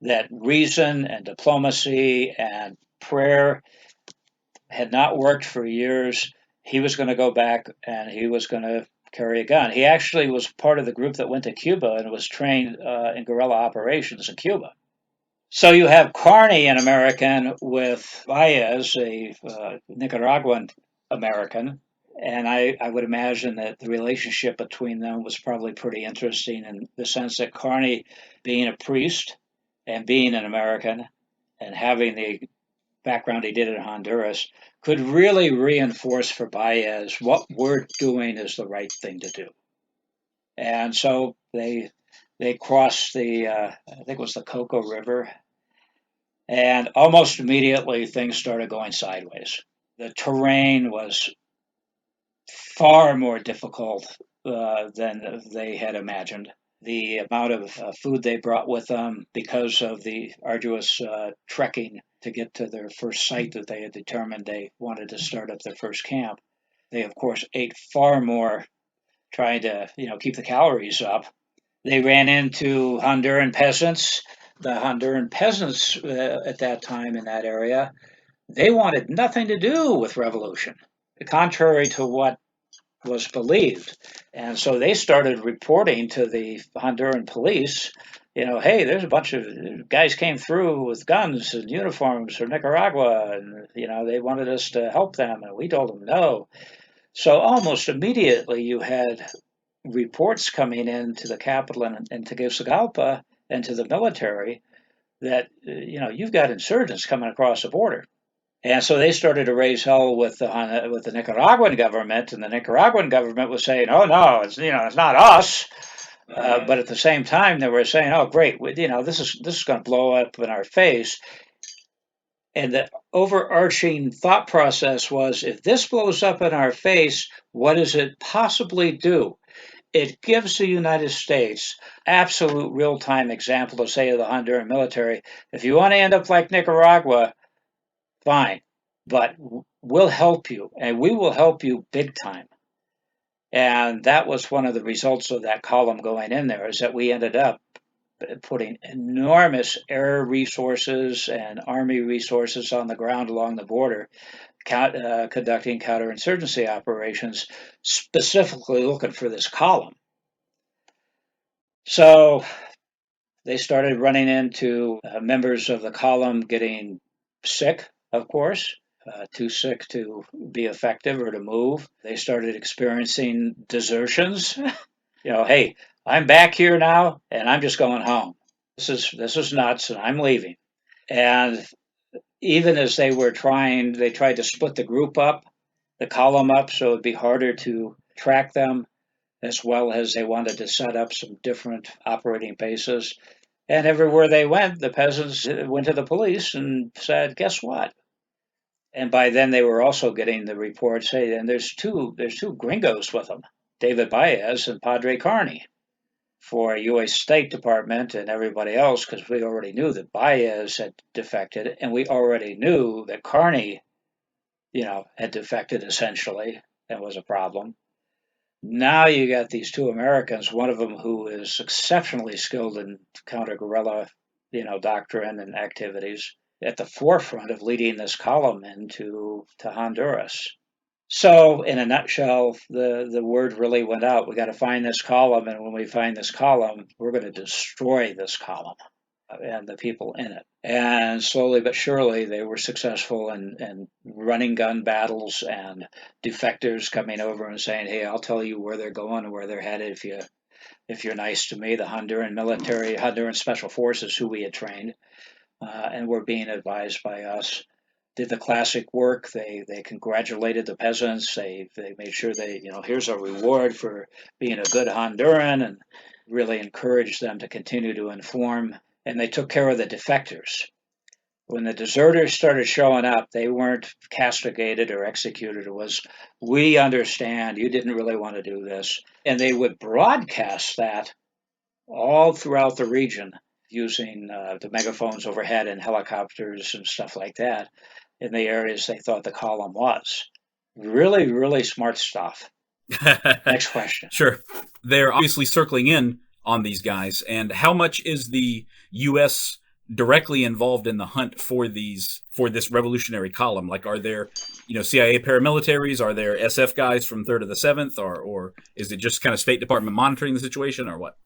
[SPEAKER 2] that reason and diplomacy and prayer had not worked for years. He was going to go back and he was going to carry a gun. He actually was part of the group that went to Cuba and was trained in guerrilla operations in Cuba. So you have Carney, an American, with Baez, a Nicaraguan American, and I would imagine that the relationship between them was probably pretty interesting in the sense that Carney, being a priest and being an American and having the background he did in Honduras, could really reinforce for Baez what we're doing is the right thing to do. And so they crossed the, I think it was the Coco River, and almost immediately things started going sideways. The terrain was far more difficult than they had imagined. The amount of food they brought with them, because of the arduous trekking to get to their first site that they had determined they wanted to start up their first camp, they of course ate far more, trying to keep the calories up. They ran into Honduran peasants. The Honduran peasants at that time in that area, they wanted nothing to do with revolution, contrary to what was believed. And so they started reporting to the Honduran police, hey, there's a bunch of guys came through with guns and uniforms from Nicaragua, and, they wanted us to help them, and we told them no. So almost immediately you had reports coming into the capital and Tegucigalpa and to the military that, you've got insurgents coming across the border. And so they started to raise hell with the Nicaraguan government, and the Nicaraguan government was saying, "Oh no, it's not us." But at the same time, they were saying, "Oh great, this is going to blow up in our face." And the overarching thought process was, if this blows up in our face, what does it possibly do? It gives the United States absolute real-time example to say to the Honduran military, if you want to end up like Nicaragua, fine, but we'll help you, and we will help you big time. And that was one of the results of that column going in there, is that we ended up putting enormous air resources and army resources on the ground along the border, conducting counterinsurgency operations, specifically looking for this column. So they started running into members of the column getting sick, of course, too sick to be effective or to move. They started experiencing desertions. Hey, I'm back here now, and I'm just going home. This is nuts, and I'm leaving. And even as they tried to split the group up, the column up, so it'd be harder to track them. as well as they wanted to set up some different operating bases. And everywhere they went, the peasants went to the police and said, "Guess what?" And by then they were also getting the reports, "Hey, and there's two gringos with them, David Baez and Padre Carney." For U.S. State Department and everybody else, because we already knew that Baez had defected, and we already knew that Carney, had defected essentially, and was a problem. Now you got these two Americans, one of them who is exceptionally skilled in counter-guerrilla, doctrine and activities, at the forefront of leading this column into Honduras. So, in a nutshell, the word really went out. We got to find this column, and when we find this column, we're going to destroy this column and the people in it. And slowly but surely, they were successful in running gun battles and defectors coming over and saying, "Hey, I'll tell you where they're going and where they're headed if you're nice to me." The Honduran military, Honduran special forces, who we had trained, and were being advised by us, did the classic work. They congratulated the peasants. They made sure here's a reward for being a good Honduran, and really encouraged them to continue to inform. And they took care of the defectors. When the deserters started showing up, they weren't castigated or executed. It was, "We understand you didn't really want to do this." And they would broadcast that all throughout the region using the megaphones overhead and helicopters and stuff like that in the areas they thought the column was. Really, really smart stuff. Next question.
[SPEAKER 1] Sure. They're obviously circling in on these guys. And how much is the U.S. directly involved in the hunt for this revolutionary column? Like, are there, CIA paramilitaries? Are there SF guys from 3rd to the 7th? Or is it just kind of State Department monitoring the situation, or what?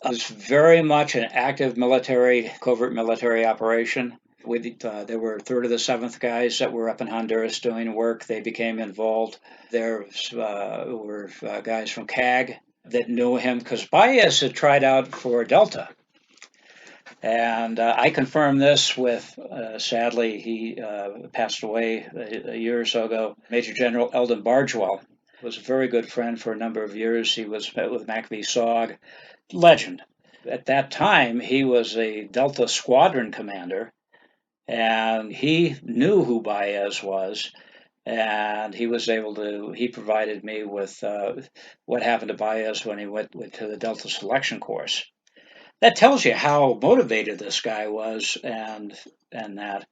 [SPEAKER 2] It was very much an active covert military operation. There were 3rd to the 7th guys that were up in Honduras doing work. They became involved. There were guys from CAG that knew him because Baez had tried out for Delta. And I confirmed this with, sadly, he passed away a year or so ago, Major General Eldon Bargewell. Was a very good friend for a number of years. He was with McVie SOG. Legend. At that time, he was a Delta squadron commander, and he knew who Baez was, and he provided me with what happened to Baez when he went to the Delta selection course. That tells you how motivated this guy was, and that.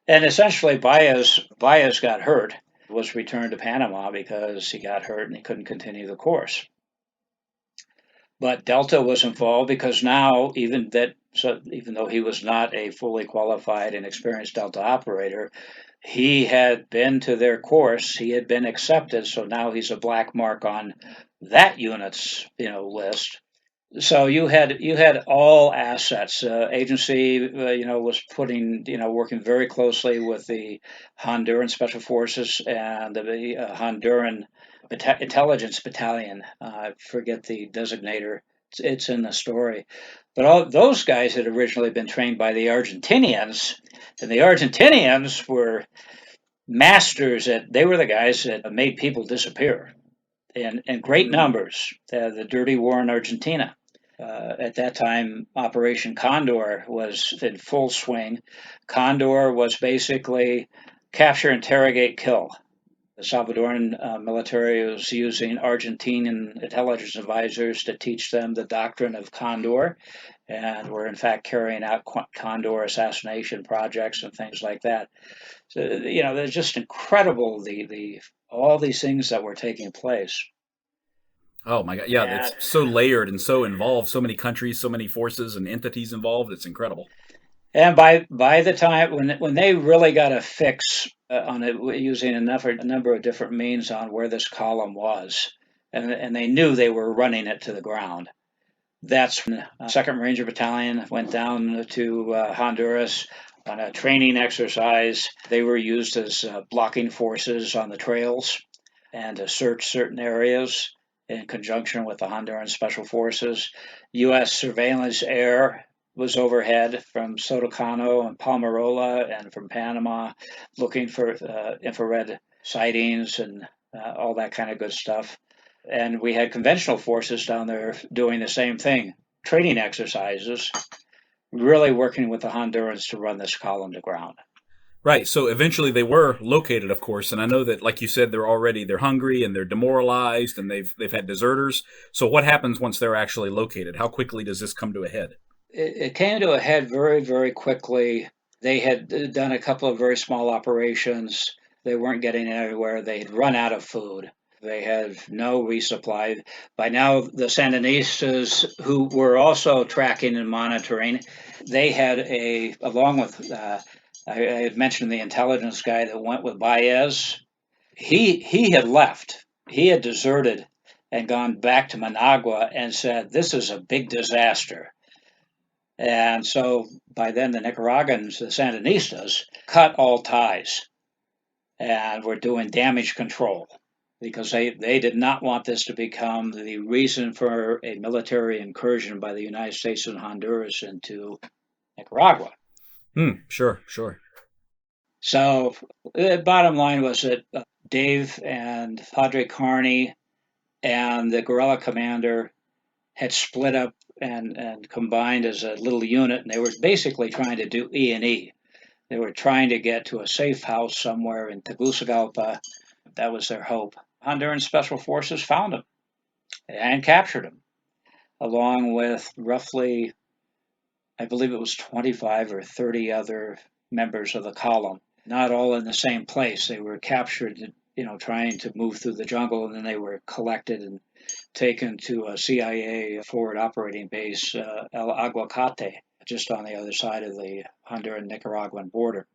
[SPEAKER 2] And essentially, Baez got hurt, was returned to Panama because he got hurt and he couldn't continue the course. But Delta was involved because now, even though he was not a fully qualified and experienced Delta operator, he had been to their course. He had been accepted, so now he's a black mark on that unit's list. So you had all assets. Agency was working very closely with the Honduran Special Forces and the Honduran Intelligence Battalion. I forget the designator. It's in the story. But all those guys had originally been trained by the Argentinians, and the Argentinians were masters they were the guys that made people disappear in great numbers. The dirty war in Argentina. At that time, Operation Condor was in full swing. Condor was basically capture, interrogate, kill. The Salvadoran military was using Argentinian intelligence advisors to teach them the doctrine of Condor, and were in fact carrying out Condor assassination projects and things like that. So, they're just incredible, all these things that were taking place.
[SPEAKER 1] Oh my God! Yeah, it's so layered and so involved. So many countries, so many forces and entities involved. It's incredible.
[SPEAKER 2] And by the time when they really got a fix on it, using a number of different means on where this column was, and they knew they were running it to the ground. That's when 2nd Ranger Battalion went down to Honduras on a training exercise. They were used as blocking forces on the trails and to search certain areas in conjunction with the Honduran Special Forces. U.S. surveillance air was overhead from Sotocano and Palmarola and from Panama, looking for infrared sightings and all that kind of good stuff. And we had conventional forces down there doing the same thing, training exercises, really working with the Hondurans to run this column to ground.
[SPEAKER 1] Right. So eventually they were located, of course, and I know that, like you said, they're hungry and they're demoralized and they've had deserters. So what happens once they're actually located? How quickly does this come to a head?
[SPEAKER 2] It came to a head very, very quickly. They had done a couple of very small operations. They weren't getting anywhere. They had run out of food. They had no resupply. By now, the Sandinistas, who were also tracking and monitoring, they had along with, I had mentioned the intelligence guy that went with Baez. He had left. He had deserted and gone back to Managua and said, "This is a big disaster." And so by then, the Nicaraguans, the Sandinistas, cut all ties and were doing damage control because they did not want this to become the reason for a military incursion by the United States and Honduras into Nicaragua.
[SPEAKER 1] Sure.
[SPEAKER 2] So the bottom line was that Dave and Padre Carney and the guerrilla commander had split up and combined as a little unit, and they were basically trying to do E&E. They were trying to get to a safe house somewhere in Tegucigalpa. That was their hope. Honduran Special Forces found them and captured them, along with roughly, I believe it was 25 or 30 other members of the column, not all in the same place. They were captured, trying to move through the jungle, and then they were collected and taken to a CIA forward operating base, El Aguacate, just on the other side of the Honduran-Nicaraguan border.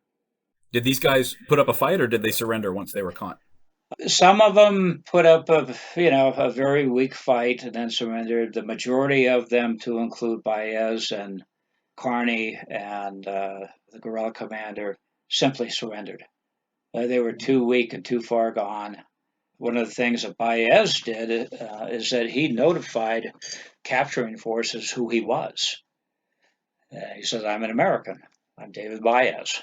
[SPEAKER 1] Did these guys put up a fight, or did they surrender once they were caught?
[SPEAKER 2] Some of them put up a very weak fight and then surrendered. The majority of them, to include Baez and Carney and the guerrilla commander, simply surrendered. They were too weak and too far gone. One of the things that Baez did is that he notified capturing forces who he was. He says, "I'm an American. I'm David Baez."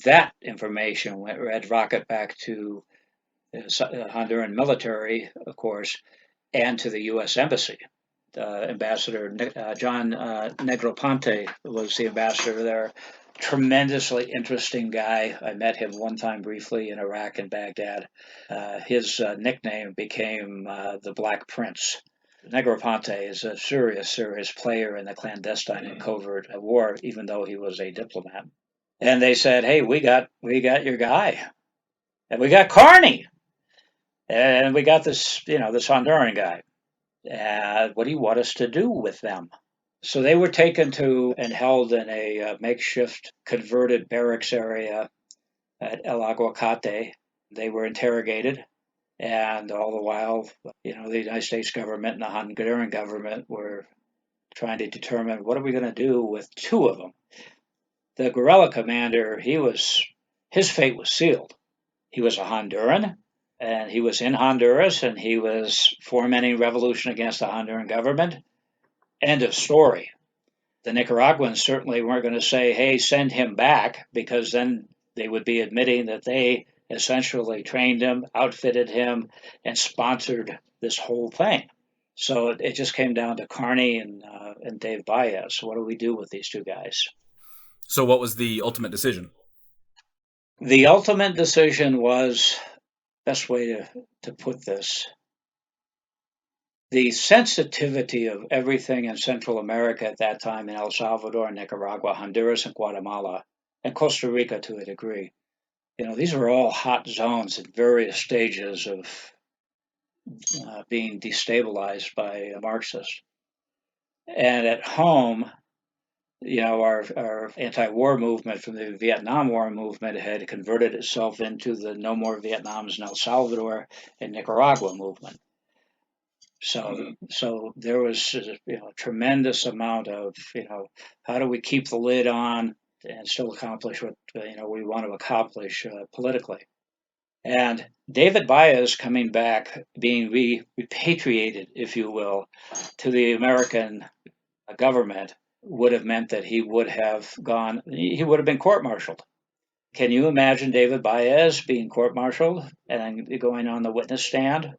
[SPEAKER 2] That information went red rocket back to the Honduran military, of course, and to the U.S. Embassy. Ambassador John Negroponte was the ambassador there. Tremendously interesting guy. I met him one time briefly in Iraq and Baghdad. His nickname became the Black Prince. Negroponte is a serious player in the clandestine and covert war, even though he was a diplomat. And they said, "Hey, we got your guy, and we got Carney, and we got this Honduran guy. What do you want us to do with them?" So they were taken to and held in a makeshift converted barracks area at El Aguacate. They were interrogated, and all the while, the United States government and the Honduran government were trying to determine, what are we going to do with two of them. The guerrilla commander, his fate was sealed. He was a Honduran, and he was in Honduras, and he was fomenting revolution against the Honduran government. End of story. The Nicaraguans certainly weren't going to say, "Hey, send him back," because then they would be admitting that they essentially trained him, outfitted him, and sponsored this whole thing. So it just came down to Carney and Dave Baez. What do we do with these two guys?
[SPEAKER 1] So what was the ultimate decision?
[SPEAKER 2] The ultimate decision was, best way to put this, the sensitivity of everything in Central America at that time, in El Salvador, Nicaragua, Honduras, and Guatemala, and Costa Rica to a degree. These were all hot zones at various stages of being destabilized by a Marxist. And at home, our anti-war movement from the Vietnam War movement had converted itself into the No More Vietnams in El Salvador and Nicaragua movement. So there was a tremendous amount of how do we keep the lid on and still accomplish what we want to accomplish politically. And David Baez coming back, being repatriated, if you will, to the American government would have meant that he would have been court-martialed. Can you imagine David Baez being court-martialed and going on the witness stand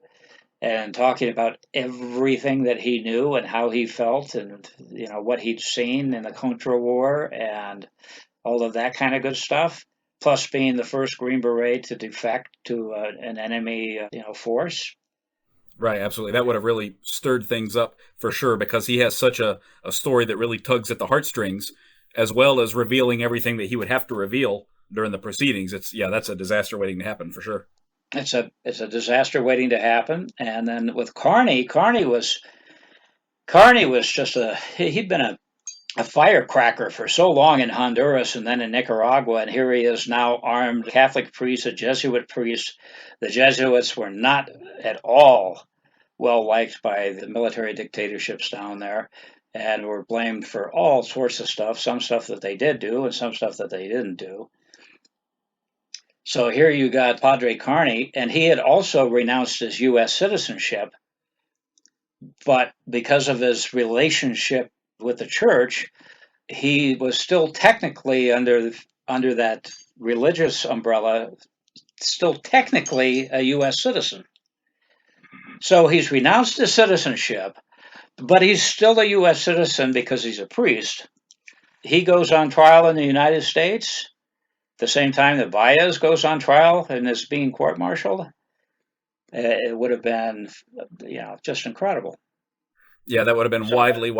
[SPEAKER 2] and talking about everything that he knew and how he felt and what he'd seen in the Contra War and all of that kind of good stuff. Plus, being the first Green Beret to defect to an enemy force.
[SPEAKER 1] Right, absolutely. That would have really stirred things up for sure, because he has such a story that really tugs at the heartstrings, as well as revealing everything that he would have to reveal during the proceedings. That's a disaster waiting to happen for sure.
[SPEAKER 2] It's a disaster waiting to happen. And then with Carney was just he'd been a firecracker for so long in Honduras and then in Nicaragua, and here he is now armed Catholic priest, a Jesuit priest. The Jesuits were not at all well liked by the military dictatorships down there and were blamed for all sorts of stuff, some stuff that they did do and some stuff that they didn't do. So here you got Padre Carney, and he had also renounced his U.S. citizenship, but because of his relationship with the church, he was still technically under that religious umbrella, still technically a U.S. citizen. So he's renounced his citizenship, but he's still a U.S. citizen because he's a priest. He goes on trial in the United States the same time that Baez goes on trial and is being court-martialed. It would have been, just incredible.
[SPEAKER 1] Yeah, that would have been widely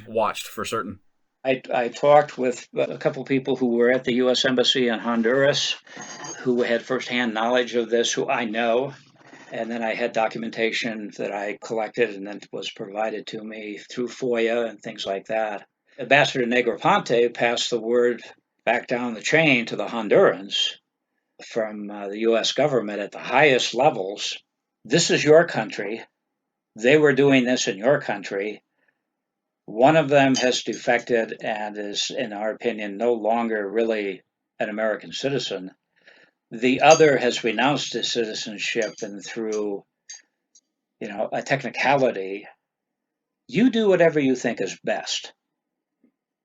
[SPEAKER 1] watched for certain.
[SPEAKER 2] I talked with a couple of people who were at the U.S. Embassy in Honduras who had firsthand knowledge of this, who I know. And then I had documentation that I collected and then was provided to me through FOIA and things like that. Ambassador Negroponte passed the word back down the chain to the Hondurans from the U.S. government at the highest levels. This is your country. They were doing this in your country. One of them has defected and is, in our opinion, no longer really an American citizen. The other has renounced his citizenship, and through, a technicality, you do whatever you think is best.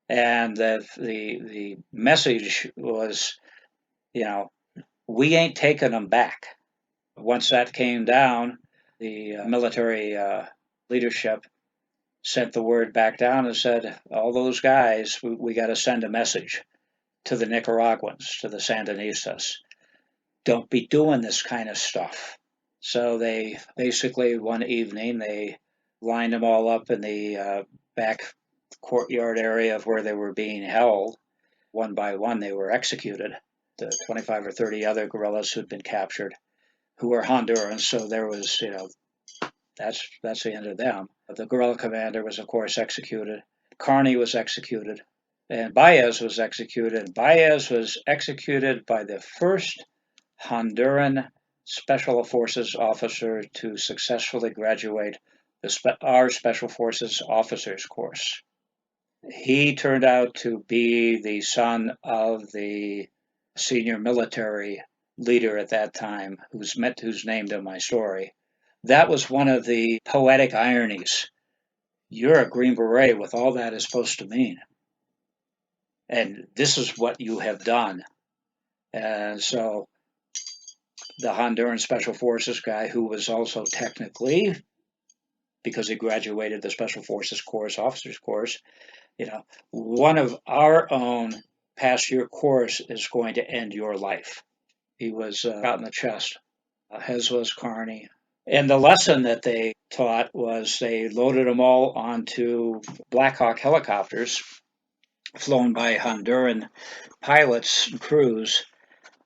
[SPEAKER 2] And the message was, we ain't taking them back. Once that came down, the military leadership sent the word back down and said, all those guys, we got to send a message to the Nicaraguans, to the Sandinistas. Don't be doing this kind of stuff. So they basically, one evening, they lined them all up in the back courtyard area of where they were being held. One by one, they were executed. The 25 or 30 other guerrillas who'd been captured, who were Hondurans. So there was, that's the end of them. The guerrilla commander was, of course, executed. Carney was executed. And Baez was executed. Baez was executed by the first Honduran Special Forces officer to successfully graduate our Special Forces officers course. He turned out to be the son of the senior military leader at that time, who's named in my story. That was one of the poetic ironies. You're a Green Beret with all that is supposed to mean. And this is what you have done. And so the Honduran Special Forces guy, who was also technically, because he graduated the Special Forces course, officers course, one of our own pass your course is going to end your life. He was shot in the chest, as was Carney. And the lesson that they taught was they loaded them all onto Black Hawk helicopters flown by Honduran pilots and crews,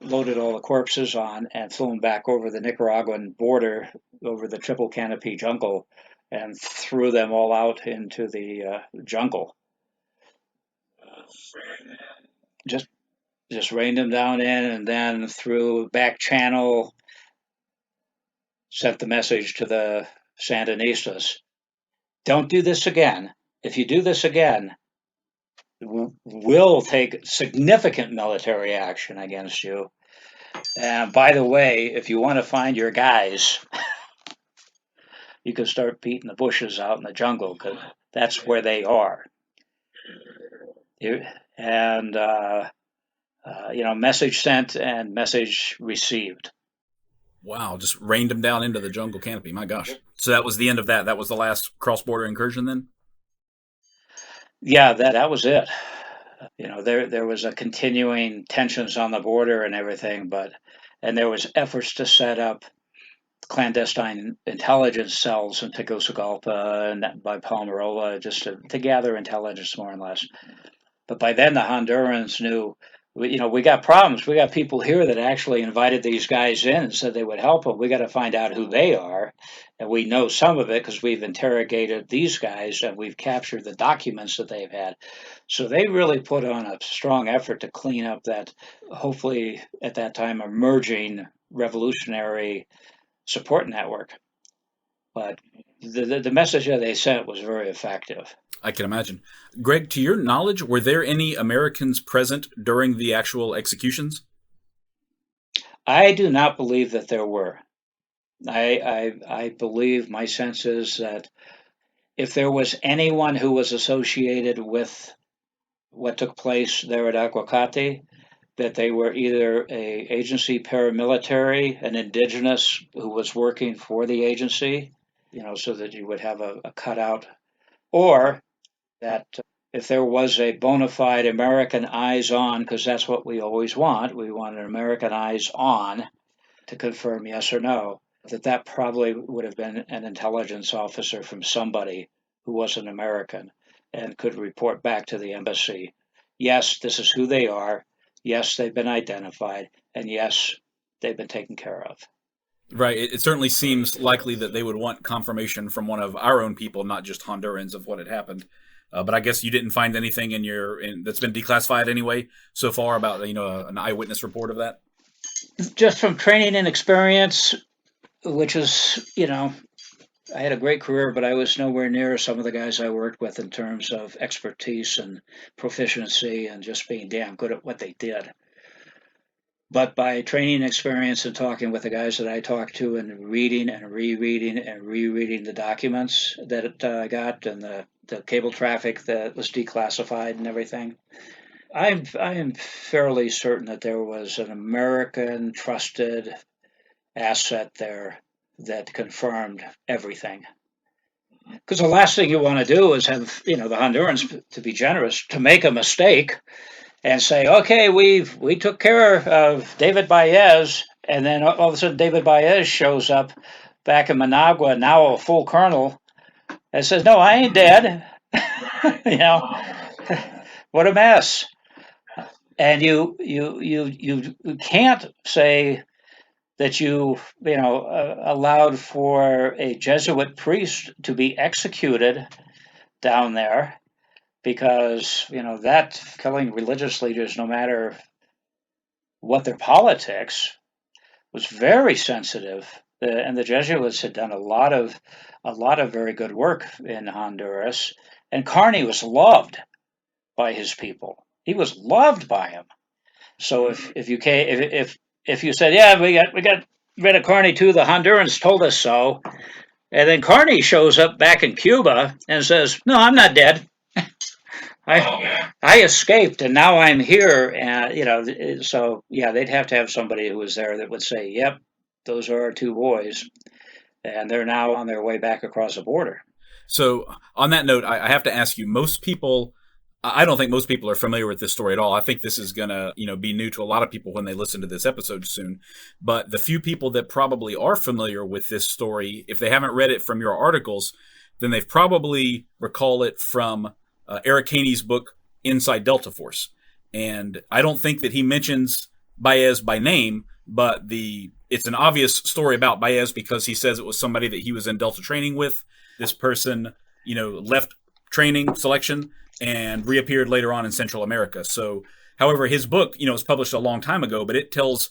[SPEAKER 2] loaded all the corpses on and flown back over the Nicaraguan border, over the triple canopy jungle, and threw them all out into the jungle. Just rained them down in, and then through back channel sent the message to the Sandinistas. Don't do this again. If you do this again, we'll take significant military action against you. And by the way, if you want to find your guys, you can start beating the bushes out in the jungle, because that's where they are. And message sent and message received.
[SPEAKER 1] Wow, just rained them down into the jungle canopy. My gosh. So that was the end of that. That was the last cross-border incursion then?
[SPEAKER 2] Yeah, that was it. There was a continuing tensions on the border and everything, and there was efforts to set up clandestine intelligence cells in Tegucigalpa and by Palmarola just to gather intelligence more or less. But by then the Hondurans knew, we got problems. We got people here that actually invited these guys in and said they would help them. We got to find out who they are. And we know some of it because we've interrogated these guys and we've captured the documents that they've had. So they really put on a strong effort to clean up that, hopefully at that time, emerging revolutionary support network. But the message that they sent was very effective.
[SPEAKER 1] I can imagine. Greg, to your knowledge, were there any Americans present during the actual executions?
[SPEAKER 2] I do not believe that there were. I believe, my sense is that if there was anyone who was associated with what took place there at Aguacate, that they were either a agency paramilitary, an indigenous who was working for the agency, so that you would have a cutout, or that if there was a bona fide American eyes on, because that's what we always want, we want an American eyes on to confirm yes or no, that probably would have been an intelligence officer from somebody who was an American and could report back to the embassy, yes, this is who they are, yes, they've been identified, and yes, they've been taken care of.
[SPEAKER 1] Right. It certainly seems likely that they would want confirmation from one of our own people, not just Hondurans, of what had happened. But I guess you didn't find anything that's been declassified anyway so far about an eyewitness report of that.
[SPEAKER 2] Just from training and experience, which is I had a great career, but I was nowhere near some of the guys I worked with in terms of expertise and proficiency and just being damn good at what they did. But by training experience and talking with the guys that I talked to and reading and rereading the documents that I got and the cable traffic that was declassified and everything, I am fairly certain that there was an American trusted asset there that confirmed everything. Because the last thing you want to do is have the Hondurans, to be generous, to make a mistake and say, okay, we took care of David Baez, and then all of a sudden David Baez shows up back in Managua, now a full colonel, and says, no, I ain't dead. What a mess. And you can't say that you allowed for a Jesuit priest to be executed down there, because that killing religious leaders, no matter what their politics, was very sensitive. And the Jesuits had done a lot of very good work in Honduras, and Carney was loved by his people. He was loved by him. So if you said, yeah, we got rid of Carney too, the Hondurans told us so, and then Carney shows up back in Cuba and says, no, I'm not dead. I escaped and now I'm here, and so yeah, they'd have to have somebody who was there that would say, yep, those are our two boys, and they're now on their way back across the border.
[SPEAKER 1] So on that note, I have to ask you, I don't think most people are familiar with this story at all. I think this is going to, be new to a lot of people when they listen to this episode soon. But the few people that probably are familiar with this story, if they haven't read it from your articles, then they've probably recall it from Eric Haney's book, Inside Delta Force. And I don't think that he mentions Baez by name, but it's an obvious story about Baez because he says it was somebody that he was in Delta training with. This person, left training selection and reappeared later on in Central America. So, however, his book, was published a long time ago, but it tells,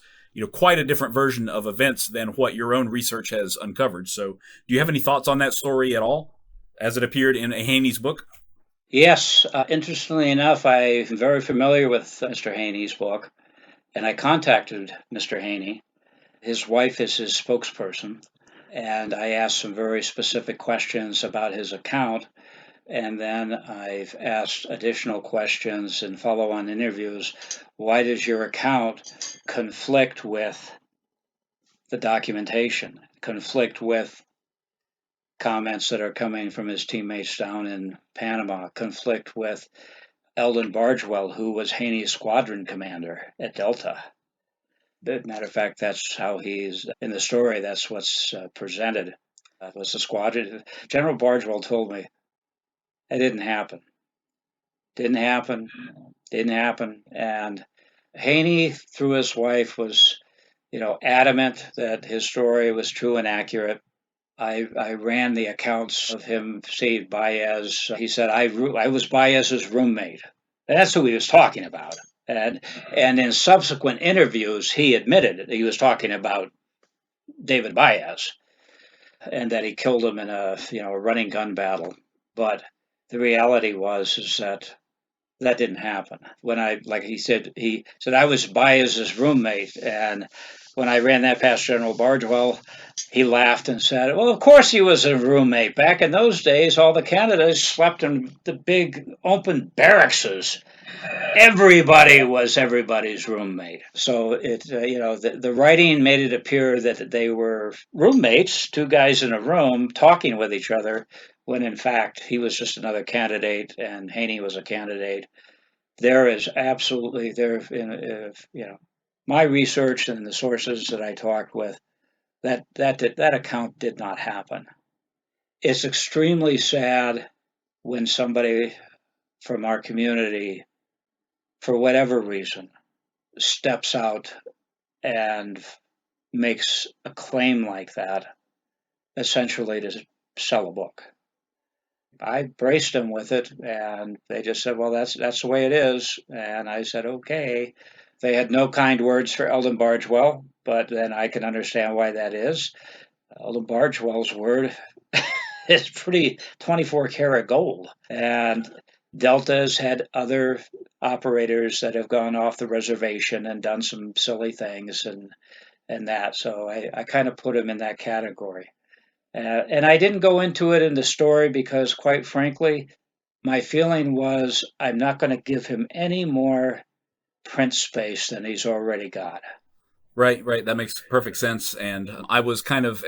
[SPEAKER 1] quite a different version of events than what your own research has uncovered. So, do you have any thoughts on that story at all, as it appeared in Haney's book?
[SPEAKER 2] Yes, interestingly enough, I'm very familiar with Mr. Haney's book, and I contacted Mr. Haney. His wife is his spokesperson, and I asked some very specific questions about his account. And then I've asked additional questions in follow-on interviews. Why does your account conflict with the documentation, conflict with comments that are coming from his teammates down in Panama, conflict with Eldon Bargewell, who was Haney's squadron commander at Delta. As a matter of fact, that's how he's in the story. That's what's presented. Was the squadron. General Bargewell told me it didn't happen. Didn't happen. Didn't happen. And Haney, through his wife, was, adamant that his story was true and accurate. I ran the accounts of him. See, Baez. He said I was Baez's roommate. That's who he was talking about. And in subsequent interviews, he admitted that he was talking about David Baez, and that he killed him in a running gun battle. But the reality is that didn't happen. He said I was Baez's roommate, and when I ran that past General Bargewell, he laughed and said, "Well, of course he was a roommate. Back in those days, all the candidates slept in the big open barracks. Everybody was everybody's roommate." So the writing made it appear that they were roommates, two guys in a room talking with each other, when in fact he was just another candidate and Haney was a candidate. There is absolutely my research and the sources that I talked with, that account did not happen. It's extremely sad when somebody from our community, for whatever reason, steps out and makes a claim like that, essentially to sell a book. I braced them with it, and they just said, "Well, that's the way it is." And I said, "Okay." They had no kind words for Eldon Bargewell, but then I can understand why that is. Eldon Bargewell's word is pretty 24 karat gold. And Delta's had other operators that have gone off the reservation and done some silly things and that. So I kind of put him in that category. And I didn't go into it in the story because, quite frankly, my feeling was I'm not going to give him any more print space than he's already got.
[SPEAKER 1] Right. That makes perfect sense. And I was kind of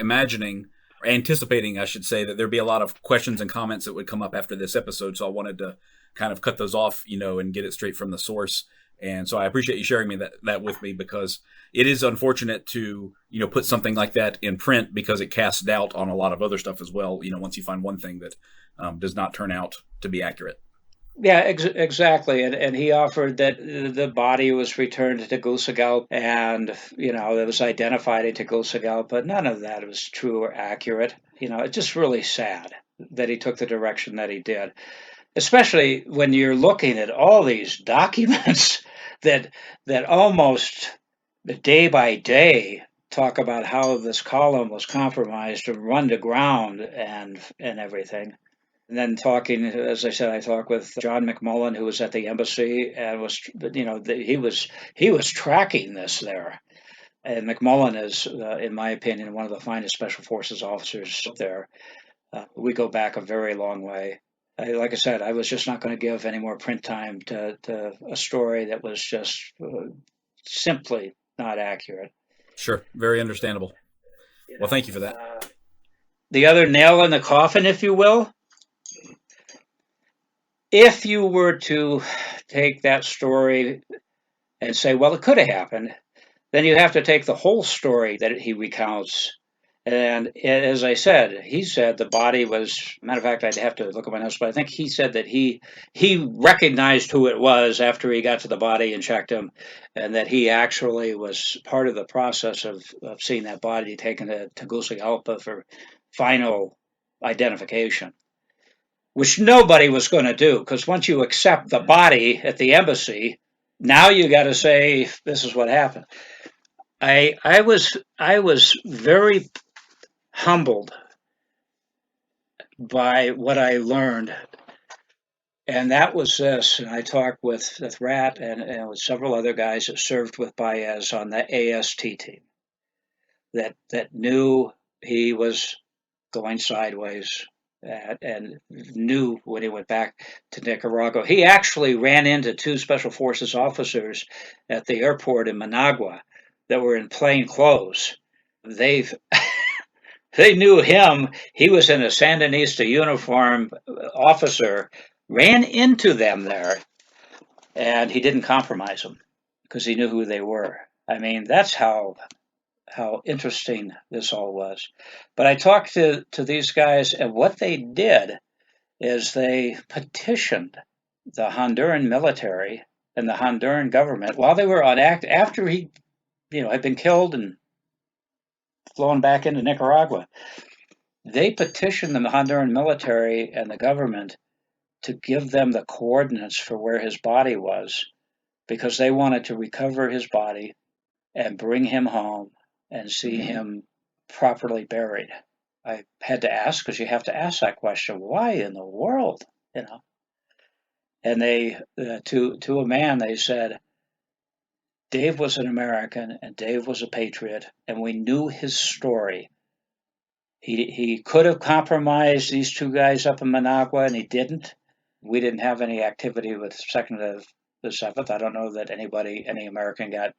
[SPEAKER 1] anticipating, I should say, that there'd be a lot of questions and comments that would come up after this episode. So I wanted to kind of cut those off, and get it straight from the source. And so I appreciate you sharing that with me, because it is unfortunate to, put something like that in print, because it casts doubt on a lot of other stuff as well. Once you find one thing that does not turn out to be accurate.
[SPEAKER 2] Yeah, exactly. And he offered that the body was returned to Tegucigalpa, and, it was identified in Tegucigalpa, but none of that was true or accurate. It's just really sad that he took the direction that he did, especially when you're looking at all these documents that almost day by day talk about how this column was compromised and run to ground and everything. And then talking, as I said, I talked with John McMullen, who was at the embassy, and he was tracking this there. And McMullen is, in my opinion, one of the finest special forces officers there. We go back a very long way. Like I said, I was just not going to give any more print time to a story that was just simply not accurate.
[SPEAKER 1] Sure, very understandable. Well, thank you for that.
[SPEAKER 2] The other nail in the coffin, if you will. If you were to take that story and say, well, it could have happened, then you have to take the whole story that he recounts. And as I said, he said the body was, matter of fact, I'd have to look at my notes, but I think he said that he recognized who it was after he got to the body and checked him, and that he actually was part of the process of seeing that body taken to Tegucigalpa for final identification, which nobody was going to do, because once you accept the body at the embassy, now you got to say, this is what happened. I was very humbled by what I learned, and that was this. And I talked with Rat and with several other guys that served with Baez on the AST team that knew he was going sideways, and knew when he went back to Nicaragua. He actually ran into two special forces officers at the airport in Managua that were in plain clothes. They they knew him. He was in a Sandinista uniform, officer, ran into them there, and he didn't compromise them because he knew who they were. I mean, that's how interesting this all was. But I talked to these guys, and what they did is they petitioned the Honduran military and the Honduran government while they were on act after he, had been killed and flown back into Nicaragua. They petitioned the Honduran military and the government to give them the coordinates for where his body was because they wanted to recover his body and bring him home and see him properly buried. I had to ask because you have to ask that question. Why in the world? And they, to a man, they said, Dave was an American and Dave was a patriot, and we knew his story. He could have compromised these two guys up in Managua, and he didn't. We didn't have any activity with 2nd of the 7th. I don't know that any American got,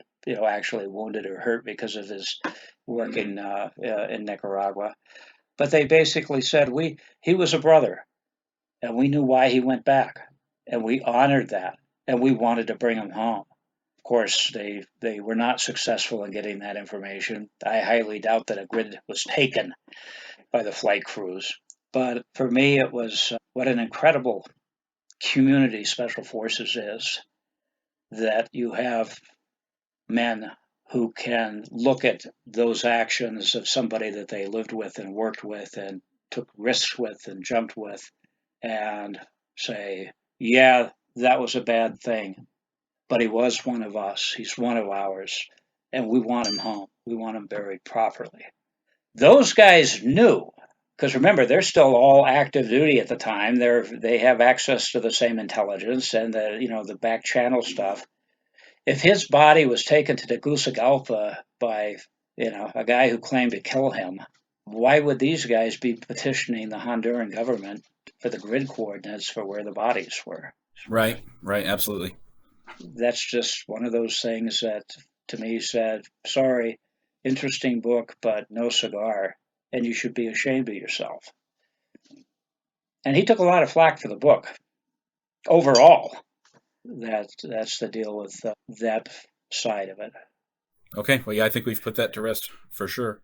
[SPEAKER 2] actually wounded or hurt because of his work in Nicaragua. But they basically said he was a brother, and we knew why he went back, and we honored that, and we wanted to bring him home. Of course, they were not successful in getting that information. I highly doubt that a grid was taken by the flight crews. But for me, it was what an incredible community Special Forces is, that you have men who can look at those actions of somebody that they lived with and worked with and took risks with and jumped with and say, yeah, that was a bad thing, but he was one of us. He's one of ours, and we want him home. We want him buried properly. Those guys knew, because remember, they're still all active duty at the time. They have access to the same intelligence and the back channel stuff. If his body was taken to Tegucigalpa by a guy who claimed to kill him, why would these guys be petitioning the Honduran government for the grid coordinates for where the bodies were?
[SPEAKER 1] Right, absolutely.
[SPEAKER 2] That's just one of those things that, to me, said, sorry, interesting book, but no cigar, and you should be ashamed of yourself. And he took a lot of flack for the book. Overall, that's the deal with that side of it.
[SPEAKER 1] Okay, well, yeah, I think we've put that to rest for sure.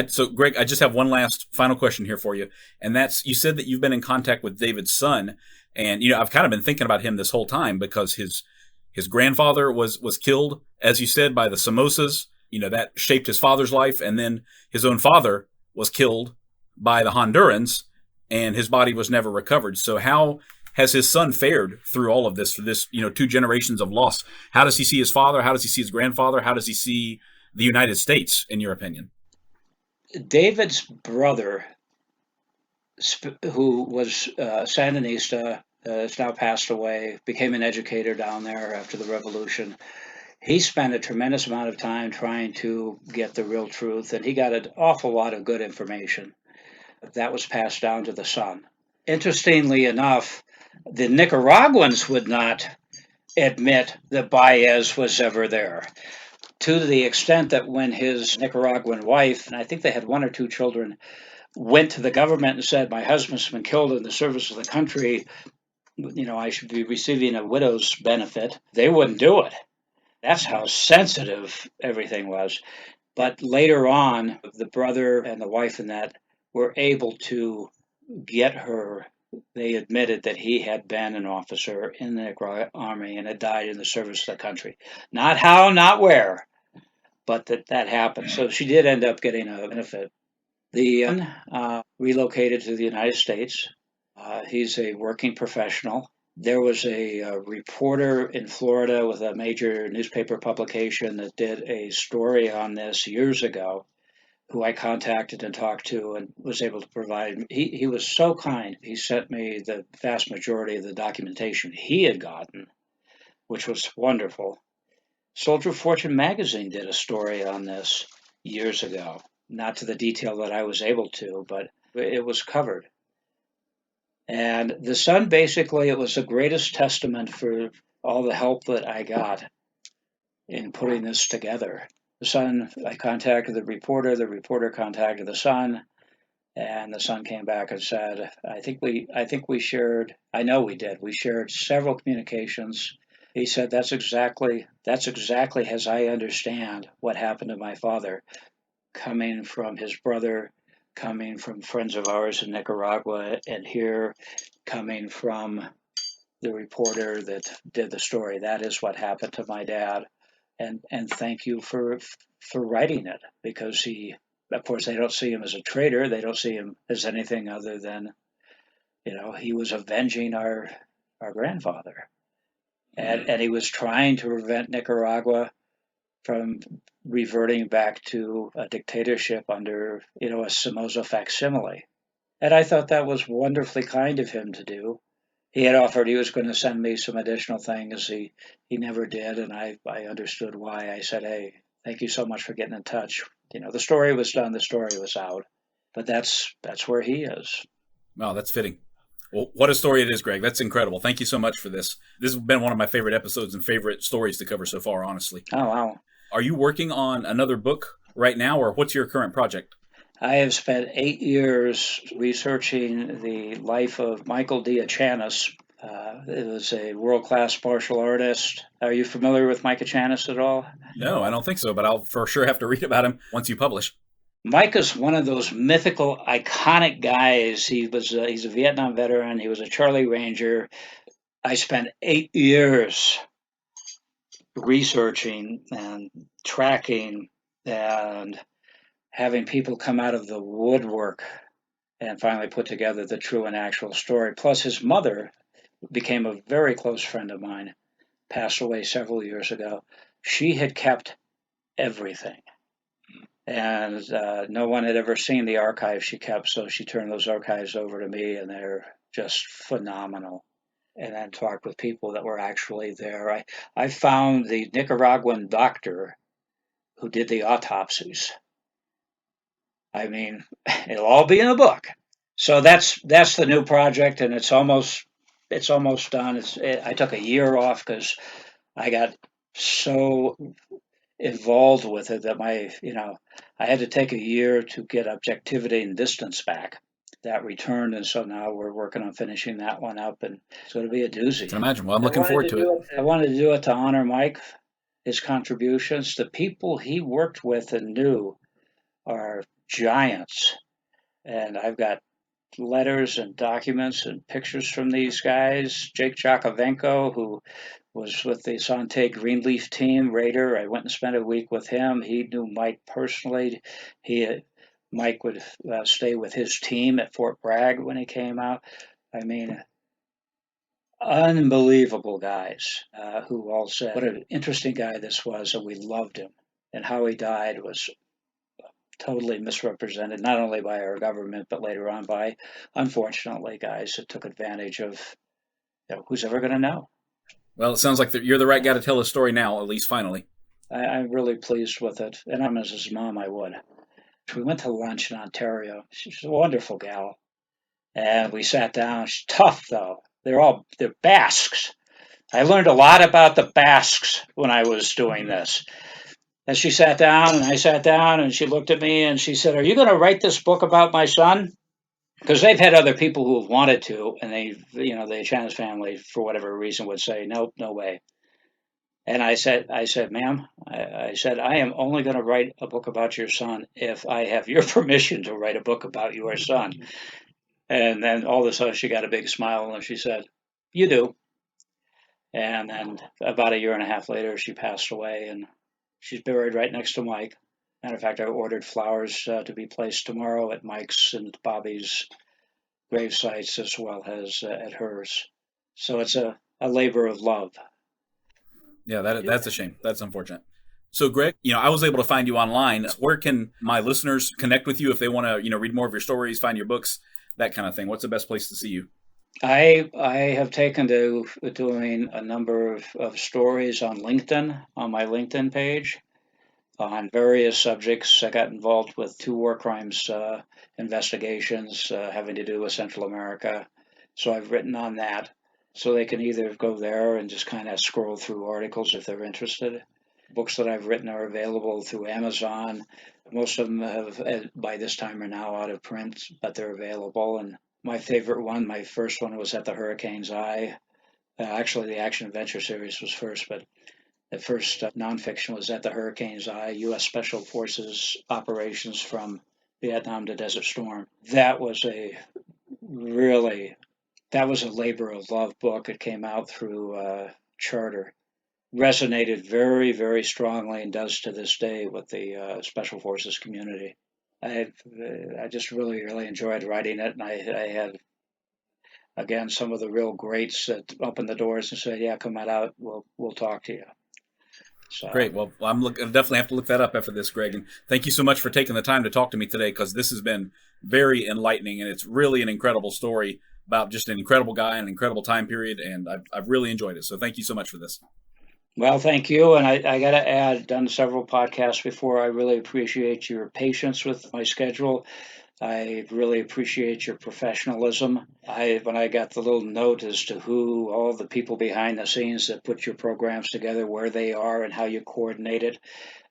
[SPEAKER 1] So, Greg, I just have one last final question here for you, and that's, you said that you've been in contact with David's son, and I've kind of been thinking about him this whole time because his grandfather was killed, as you said, by the Somozas. That shaped his father's life, and then his own father was killed by the Hondurans, and his body was never recovered. So how has his son fared through all of this, for this, 2 generations of loss? How does he see his father? How does he see his grandfather? How does he see the United States, in your opinion?
[SPEAKER 2] David's brother, who was Sandinista, has now passed away, became an educator down there after the revolution. He spent a tremendous amount of time trying to get the real truth, and he got an awful lot of good information that was passed down to the son. Interestingly enough, the Nicaraguans would not admit that Baez was ever there, to the extent that when his Nicaraguan wife, and I think they had 1 or 2 children, went to the government and said, my husband's been killed in the service of the country, I should be receiving a widow's benefit, they wouldn't do it. That's how sensitive everything was. But later on, the brother and the wife and that were able to get her. They admitted that he had been an officer in the Nicaraguan army and had died in the service of the country. Not how, not where, but that happened. So she did end up getting a benefit. The relocated to the United States. He's a working professional. There was a reporter in Florida with a major newspaper publication that did a story on this years ago, who I contacted and talked to and was able to provide. He was so kind. He sent me the vast majority of the documentation he had gotten, which was wonderful. Soldier of Fortune magazine did a story on this years ago, not to the detail that I was able to, but it was covered. And the son, basically, it was the greatest testament for all the help that I got in putting this together. The son, I contacted the reporter contacted the son, and the son came back and said, I think we shared, I know we did, we shared several communications. He said, that's exactly as I understand what happened to my father, coming from his brother, coming from friends of ours in Nicaragua, and here coming from the reporter that did the story. That is what happened to my dad. And thank you for writing it, because he, of course, they don't see him as a traitor. They don't see him as anything other than, he was avenging our grandfather, and he was trying to prevent Nicaragua from reverting back to a dictatorship under, a Somoza facsimile. And I thought that was wonderfully kind of him to do. He had offered he was going to send me some additional things. He never did, and I understood why. I said, hey, thank you so much for getting in touch. The story was done, the story was out. But that's where he is.
[SPEAKER 1] Wow, that's fitting. Well, what a story it is, Greg. That's incredible. Thank you so much for this. This has been one of my favorite episodes and favorite stories to cover so far, honestly.
[SPEAKER 2] Oh, wow.
[SPEAKER 1] Are you working on another book right now, or what's your current project?
[SPEAKER 2] I have spent 8 years researching the life of Michael Diachanis. It was a world-class martial artist. Are you familiar with Mike Diachanis at all?
[SPEAKER 1] No, I don't think so, but I'll for sure have to read about him once you publish.
[SPEAKER 2] Mike is one of those mythical, iconic guys. He's a Vietnam veteran. He was a Charlie Ranger. I spent 8 years researching and tracking and having people come out of the woodwork and finally put together the true and actual story. Plus, his mother became a very close friend of mine, passed away several years ago. She had kept everything, and no one had ever seen the archives she kept, so she turned those archives over to me, and they're just phenomenal. And then talked with people that were actually there. I found the Nicaraguan doctor who did the autopsies. I mean, it'll all be in the book. So that's the new project, and it's almost done. I took a year off because I got so involved with it that I had to take a year to get objectivity and distance back. That returned, and so now we're working on finishing that one up, and so it'll be a doozy.
[SPEAKER 1] I can imagine. Well, I'm looking forward to it.
[SPEAKER 2] I wanted to do it to honor Mike, his contributions. The people he worked with and knew are giants, and I've got letters and documents and pictures from these guys. Jake Jakovenko, who was with the Sante Greenleaf team, Raider. I went and spent a week with him. He knew Mike personally. Mike would stay with his team at Fort Bragg when he came out. I mean, unbelievable guys who all said what an interesting guy this was, and we loved him. And how he died was totally misrepresented, not only by our government, but later on by, unfortunately, guys that took advantage of, who's ever going to know?
[SPEAKER 1] Well, it sounds like you're the right guy to tell the story now, at least finally.
[SPEAKER 2] I'm really pleased with it. And I'm as his mom, I would. We went to lunch in Ontario. She's a wonderful gal. And we sat down. She's tough, though. They're Basques. I learned a lot about the Basques when I was doing this. And she sat down, and I sat down, and she looked at me, and she said, are you going to write this book about my son? Because they've had other people who have wanted to, and the Chanis family, for whatever reason, would say, nope, no way. And I said, ma'am, I said, I am only going to write a book about your son if I have your permission to write a book about your son. And then all of a sudden she got a big smile and she said, you do. And then about a year and a half later, she passed away, and she's buried right next to Mike. Matter of fact, I ordered flowers to be placed tomorrow at Mike's and Bobby's grave sites as well as at hers. So it's a labor of love.
[SPEAKER 1] Yeah, that's a shame. That's unfortunate. So, Greg, I was able to find you online. Where can my listeners connect with you if they want to, read more of your stories, find your books, that kind of thing? What's the best place to see you?
[SPEAKER 2] I have taken to doing a number of stories on LinkedIn, on my LinkedIn page, on various subjects. I got involved with 2 war crimes investigations having to do with Central America. So I've written on that. So they can either go there and just kind of scroll through articles if they're interested. books that I've written are available through Amazon. Most of them have, by this time, are now out of print, but they're available. And my favorite one, my first one, was At the Hurricane's Eye. Actually, the Action Adventure series was first, but the first nonfiction was At the Hurricane's Eye, U.S. Special Forces Operations from Vietnam to Desert Storm. That was a labor of love book. It came out through Charter. Resonated very, very strongly, and does to this day, with the Special Forces community. I just really, really enjoyed writing it, and I had, again, some of the real greats that opened the doors and said, "Yeah, come on out. We'll talk to you." So.
[SPEAKER 1] Great. Well, I'll definitely have to look that up after this, Greg. And thank you so much for taking the time to talk to me today, because this has been very enlightening, and it's really an incredible story about just an incredible guy and an incredible time period, and I've really enjoyed it. So thank you so much for this.
[SPEAKER 2] Well, thank you. And I got to add, done several podcasts before. I really appreciate your patience with my schedule. I really appreciate your professionalism. When I got the little note as to who all the people behind the scenes that put your programs together, where they are and how you coordinate it,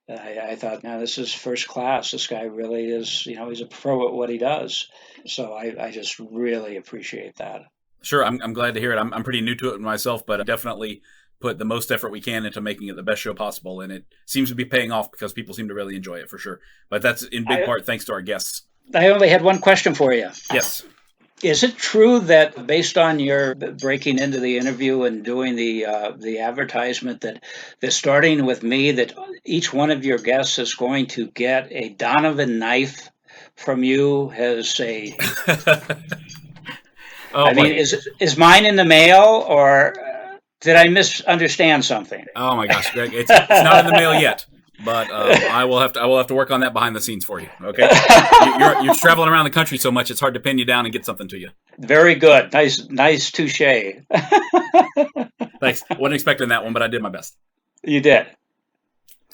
[SPEAKER 2] I thought, now this is first class. This guy really is, he's a pro at what he does. So I just really appreciate that.
[SPEAKER 1] Sure. I'm glad to hear it. I'm pretty new to it myself, but definitely put the most effort we can into making it the best show possible. And it seems to be paying off, because people seem to really enjoy it, for sure. But that's in big part thanks to our guests.
[SPEAKER 2] I only had one question for you.
[SPEAKER 1] Yes.
[SPEAKER 2] Is it true that, based on your breaking into the interview and doing the advertisement, that starting with me, that each one of your guests is going to get a Donovan knife from you as a... is mine in the mail, or did I misunderstand something?
[SPEAKER 1] Oh my gosh, Greg, it's not in the mail yet, but I will have to work on that behind the scenes for you. Okay, you're traveling around the country so much, it's hard to pin you down and get something to you.
[SPEAKER 2] Very good, nice touche.
[SPEAKER 1] Thanks. Wasn't expecting that one, but I did my best.
[SPEAKER 2] You did.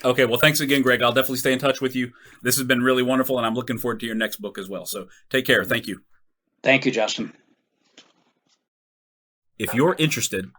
[SPEAKER 1] Okay, well, thanks again, Greg. I'll definitely stay in touch with you. This has been really wonderful, and I'm looking forward to your next book as well. So take care. Thank you.
[SPEAKER 2] Thank you, Justin.
[SPEAKER 1] If you're interested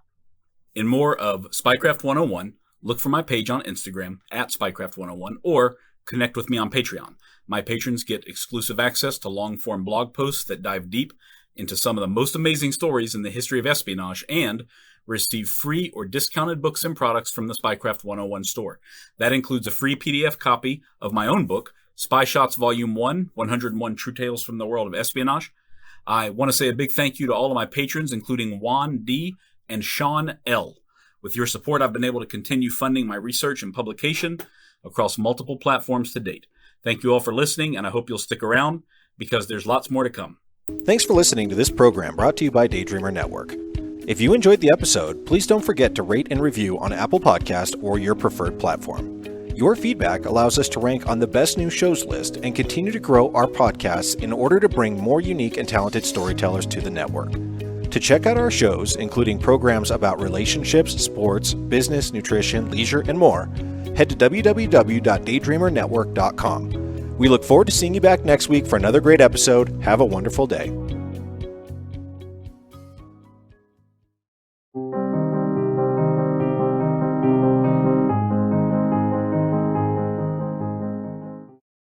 [SPEAKER 1] in more of Spycraft 101, look for my page on Instagram at Spycraft 101, or connect with me on Patreon. My patrons get exclusive access to long-form blog posts that dive deep into some of the most amazing stories in the history of espionage, and receive free or discounted books and products from the Spycraft 101 store. That includes a free PDF copy of my own book, Spy Shots Volume 1, 101 True Tales from the World of Espionage. I want to say a big thank you to all of my patrons, including Juan D. and Sean L. With your support, I've been able to continue funding my research and publication across multiple platforms to date. Thank you all for listening, and I hope you'll stick around, because there's lots more to come.
[SPEAKER 3] Thanks for listening to this program brought to you by Daydreamer Network. If you enjoyed the episode, please don't forget to rate and review on Apple Podcast or your preferred platform. Your feedback allows us to rank on the best new shows list and continue to grow our podcasts in order to bring more unique and talented storytellers to the network. To check out our shows, including programs about relationships, sports, business, nutrition, leisure, and more, head to www.daydreamernetwork.com. We look forward to seeing you back next week for another great episode. Have a wonderful day.